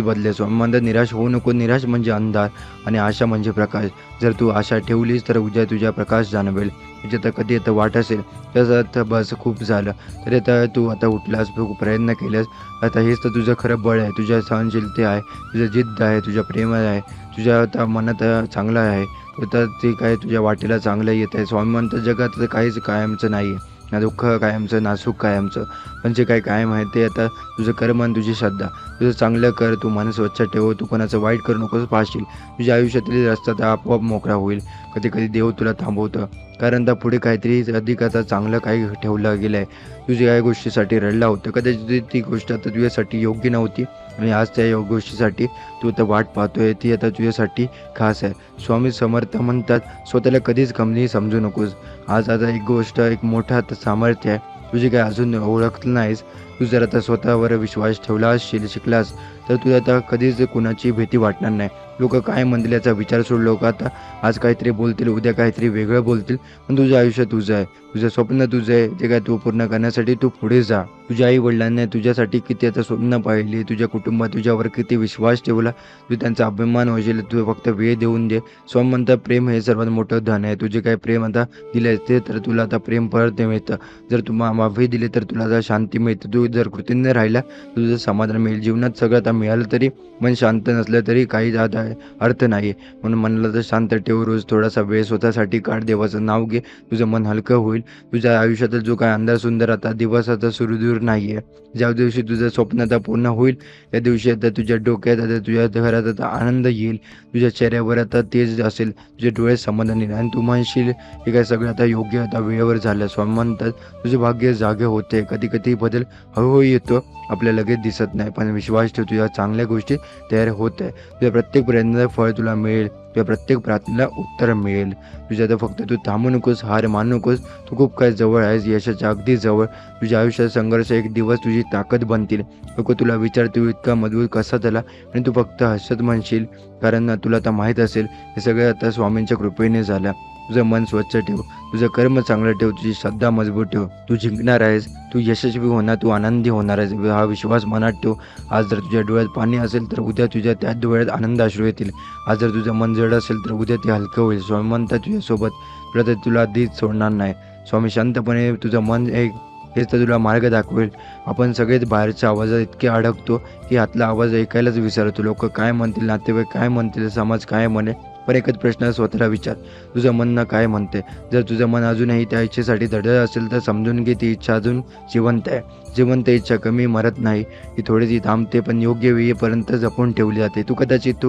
बदलेल. स्वामी म्हणतात निराश होऊ नको. निराश म्हणजे अंधार आणि आशा म्हणजे प्रकाश. जर तू आशा ठेवलीस तर उद्या तुझ्या प्रकाश जाणवेल. तुझी आता कधी आता वाट असेल त्याचं आता बस खूप झालं तरी आता तू आता उठलास, तू प्रयत्न केलास, आता हेच तर तुझं खरं बळ आहे. तुझ्या सहनशीलते आहे, तुझं जिद्द आहे, तुझ्या प्रेम आहे, तुझ्या आता मनात चांगलं आहे, तर ते काय तुझ्या वाटेला चांगलं येत आहे. स्वामी म्हणतात जगात काहीच कायमचं नाही आहे, ना दुःख कायमचं ना सुख कायमचं, पण जे काही कायम आहे ते आता तुझं कर्म आणि तुझी श्रद्धा. तुझं चांगलं कर, तू मन स्वच्छ ठेव, तू कोणाचं वाईट करू नकोस. पाहशील तुझ्या आयुष्यातील रस्ता तर आपोआप मोकळा होईल. कधी कधी देव तुला थांबवतं कारण तर पुढे काहीतरी अधिक आता चांगलं काही ठेवलं गेलं आहे. तुझ्या काही गोष्टीसाठी रडला होतं, कदाचित ती गोष्ट आता तुझ्यासाठी योग्य नव्हती आणि आज त्या गोष्टीसाठी तू आता वाट पाहतोय, ती आता तुझ्यासाठी खास आहे. स्वामी समर्थ म्हणतात स्वतःला कधीच कमी समजू नकोस. आज आता एक गोष्ट एक मोठं आता सामर्थ्य आहे, तुझी काय अजून ओळखलं नाहीस. तू जर आता स्वतःवर विश्वास ठेवला असशील, शिकलास तर तुला आता कधीच कुणाची भीती वाटणार नाही. लोक काय म्हणतील याचा विचार सोड. लोक आता आज काहीतरी बोलतील, उद्या काहीतरी वेगळं बोलतील, पण तुझं आयुष्य तुझं आहे, तुझं स्वप्न तुझं आहे. ते काय तू पूर्ण करण्यासाठी तू पुढे जा. तुझ्या आई वडिलांनी तुझ्यासाठी किती आता स्वप्न पाहिली, तुझ्या कुटुंबात तुझ्यावर किती विश्वास ठेवला, तू त्यांचा अभिमान होशील. तू फक्त वेळ देऊन दे. स्वामी म्हणतात प्रेम हे सर्वात मोठं धन आहे. तुझे काय प्रेम आता दिले ते तर तुला आता प्रेम परत मिळतं. जर तू माफी दिली तर तुला आता शांती मिळते. तू जर कृतज्ञ राहिला तुझं समाधान मिळेल. जीवनात सगळं आता मिळालं तरी मन शांत नसलं तरी काही आता अर्थ नाही. म्हणून मनाला तर शांत ठेव. रोज थोडासा वेळ स्वतःसाठी काढ, देवाचं नाव घे, तुझं मन हलकं होईल. तुझ्या आयुष्यातील जो काय अंधार सुंदर आता दिवस आता सुरू दूर नाही आहे. ज्या दिवशी तुझं स्वप्न आता पूर्ण होईल त्या दिवशी आता तुझ्या डोक्यात आता तुझ्या घरात आता आनंद येईल. तुझ्या चेहऱ्यावर आता तेज असेल, तुझे डोळे समाधानी आणि तू म्हणशील हे काय सगळं आता योग्य आता वेळेवर झालं. स्वामी म्हणतात तुझे भाग्य जागे होते. कधी कधी बदल हळूहळू येतो, आपल्या लगेच दिसत नाही, पण विश्वास ठेव तुझ्या चांगल्या गोष्टी तयार होत आहे. तुझ्या प्रत्येक प्रयत्नाचं फळ तुला मिळेल, तुझ्या प्रत्येक प्रार्थनेला उत्तर मिळेल. तुझ्या आता फक्त तू थांबू नकोस, हार मानू नकोस. तू खूप काय जवळ आहेस, यशाच्या अगदी जवळ. तुझ्या आयुष्यात संघर्ष एक दिवस तुझी ताकद बनतील. लोक तुला विचारतील इतका मजबूत कसा झाला आणि तू फक्त हसत म्हणशील कारण तुला आता माहीत असेल हे सगळं आता स्वामींच्या कृपेने झालं. तुझं मन स्वच्छ ठेव, तुझं कर्म चांगलं ठेव, तुझी श्रद्धा मजबूत ठेव. तू जिंकणार आहेस, तू यशस्वी होणार, तू आनंदी होणार आहेस. हा विश्वास मनात ठेव. आज जर तुझ्या डोळ्यात पाणी असेल तर उद्या तुझ्या त्याच डोळ्यात आनंद अश्रू येतील. आज जर तुझं मन जड असेल तर उद्या ते हलकं होईल. स्वामी म्हणतात तुझ्यासोबत तुला धीच सोडणार नाही. स्वामी शांतपणे तुझं मन हेच तर तुला मार्ग दाखवेल. आपण सगळेच बाहेरच्या आवाजात इतके अडकतो की आतला आवाज ऐकायलाच विसरतो. लोक काय म्हणतील, नातेवाईक काय म्हणतील, समाज काय म्हणे, पण एकच प्रश्न स्वतःला विचार, तुझं मन काय म्हणते. जर तुझं मन अजूनही त्या इच्छेसाठी धडधड असेल तर समजून घे ती इच्छा अजून जिवंत आहे. जिवंत इच्छा कमी मरत नाही, ती थोडीशी थांबते पण योग्य वेळेपर्यंत जपून ठेवली जाते. तू कदाचित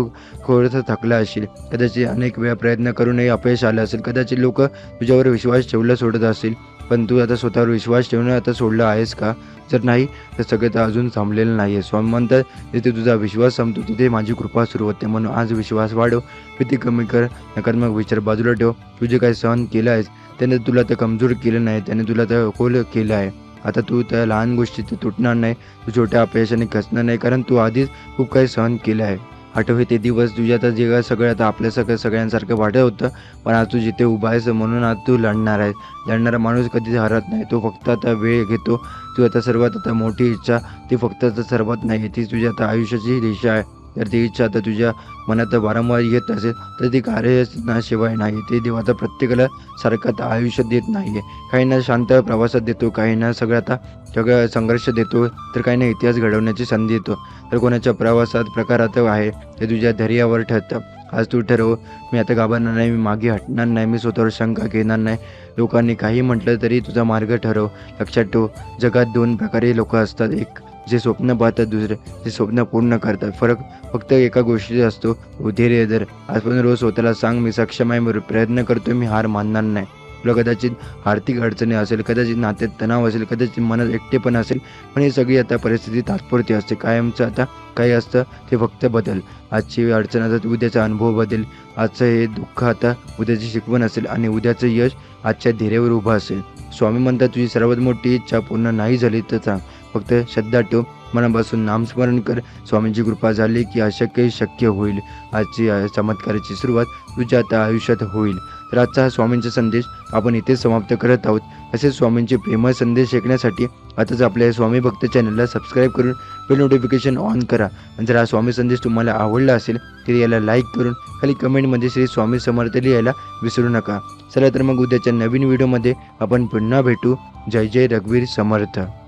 थोडंसं थकला असशील, कदाचित अनेक वेळा प्रयत्न करूनही अपयश आलं असेल, कदाचित लोक तुझ्यावर विश्वास ठेवला सोडत असतील, पण तू आता स्वतःवर विश्वास ठेवणं आता सोडलं आहेस का? जर नाही तर सगळं तर अजून थांबलेलं नाही आहे. स्वामी म्हणतात जिथे तुझा विश्वास संपतो तिथे माझी कृपा सुरू होते. म्हणून आज विश्वास वाढव, भीती कमी कर, नकारात्मक विचार बाजूला ठेव. तुझे काय सहन केलं आहेस त्याने तुला तर कमजोर केलं नाही, त्याने तुला तर खोल केलं आहे. आता तू त्या लहान गोष्टीत तुटणार नाही, तू छोट्या अपयशाने खचणार नाही, कारण तू आधीच खूप काही सहन केलं आहे. आठवते ते दिवस तुझ्या आता जे सगळं आता आपल्या सगळ्यांसारखं वाटत होतं, पण आज तू जिथे उभा आहेस म्हणून आज तू लढणार आहेस. लढणारा माणूस कधीच हरत नाही, तो फक्त आता वेळ घेतो. तू आता सर्वात आता मोठी इच्छा ती फक्त आता सर्वात नाही, ती तुझ्या आता आयुष्याची दिशा आहे. जर ती इच्छा आता तुझ्या मनात वारंवार येत असेल तर ती कारणाशिवाय नाही. ते देवाचा प्रत्येकाला सारखं आता आयुष्यात देत नाही आहे. काहींना शांत प्रवासात देतो, काहींना सगळं संघर्ष देतो, तर काहींना इतिहास घडवण्याची संधी देतो. तर कोणाच्या प्रकारात आहे ते तुझ्या धैर्यावर ठरतं. आज तू ठरव, मी आता घाबरणार नाही, मी मागे हटणार नाही, मी स्वतःवर शंका घेणार नाही. लोकांनी काही म्हटलं तरी तुझा मार्ग ठरव. लक्षात ठेव, जगात 2 प्रकारे लोक असतात. एक जे स्वप्न पाहतात, दुसरे जे स्वप्न पूर्ण करतात. फरक फक्त एका गोष्टीचा असतो, धैर्य धर. आजपासून रोज स्वतःला सांग, मी सक्षम आहे, मी प्रयत्न करतोय, मी हार मानणार नाही. तुला कदाचित आर्थिक अडचणी असेल, कदाचित नात्यात तणाव असेल, कदाचित मनात एकटेपण असेल, पण ही सगळी आता परिस्थिती तात्पुरती असते. कायमचं आता काही असतं ते फक्त बदल. आजची अडचण आता उद्याचा अनुभव बदल. आजचं हे दुःख आता उद्याची शिकवण असेल आणि उद्याचं यश आजच्या धैर्यावर उभं असेल. स्वामी म्हणतात, तुझी सर्वात मोठी इच्छा पूर्ण नाही झाली तर सांग, फक्त श्रद्धा ठेव, मनापासून नामस्मरण कर. स्वामींची कृपा झाली की अशक्य शक्य होईल. आजची चमत्काराची सुरुवात तुझ्या आता आयुष्यात होईल. तर आजचा हा स्वामींचा संदेश आपण इथे समाप्त करत आहोत. असेच स्वामींचे प्रेमळ संदेश ऐकण्यासाठी आताच आपल्या स्वामी भक्त चॅनलला सबस्क्राईब करून बेल नोटिफिकेशन ऑन करा. आणि जर हा स्वामी संदेश तुम्हाला आवडला असेल तर याला लाईक करून खाली कमेंटमध्ये श्री स्वामी समर्थ लिहायला विसरू नका. चला तर मग उद्याच्या नवीन व्हिडिओमध्ये आपण पुन्हा भेटू. जय जय रघुवीर समर्थ.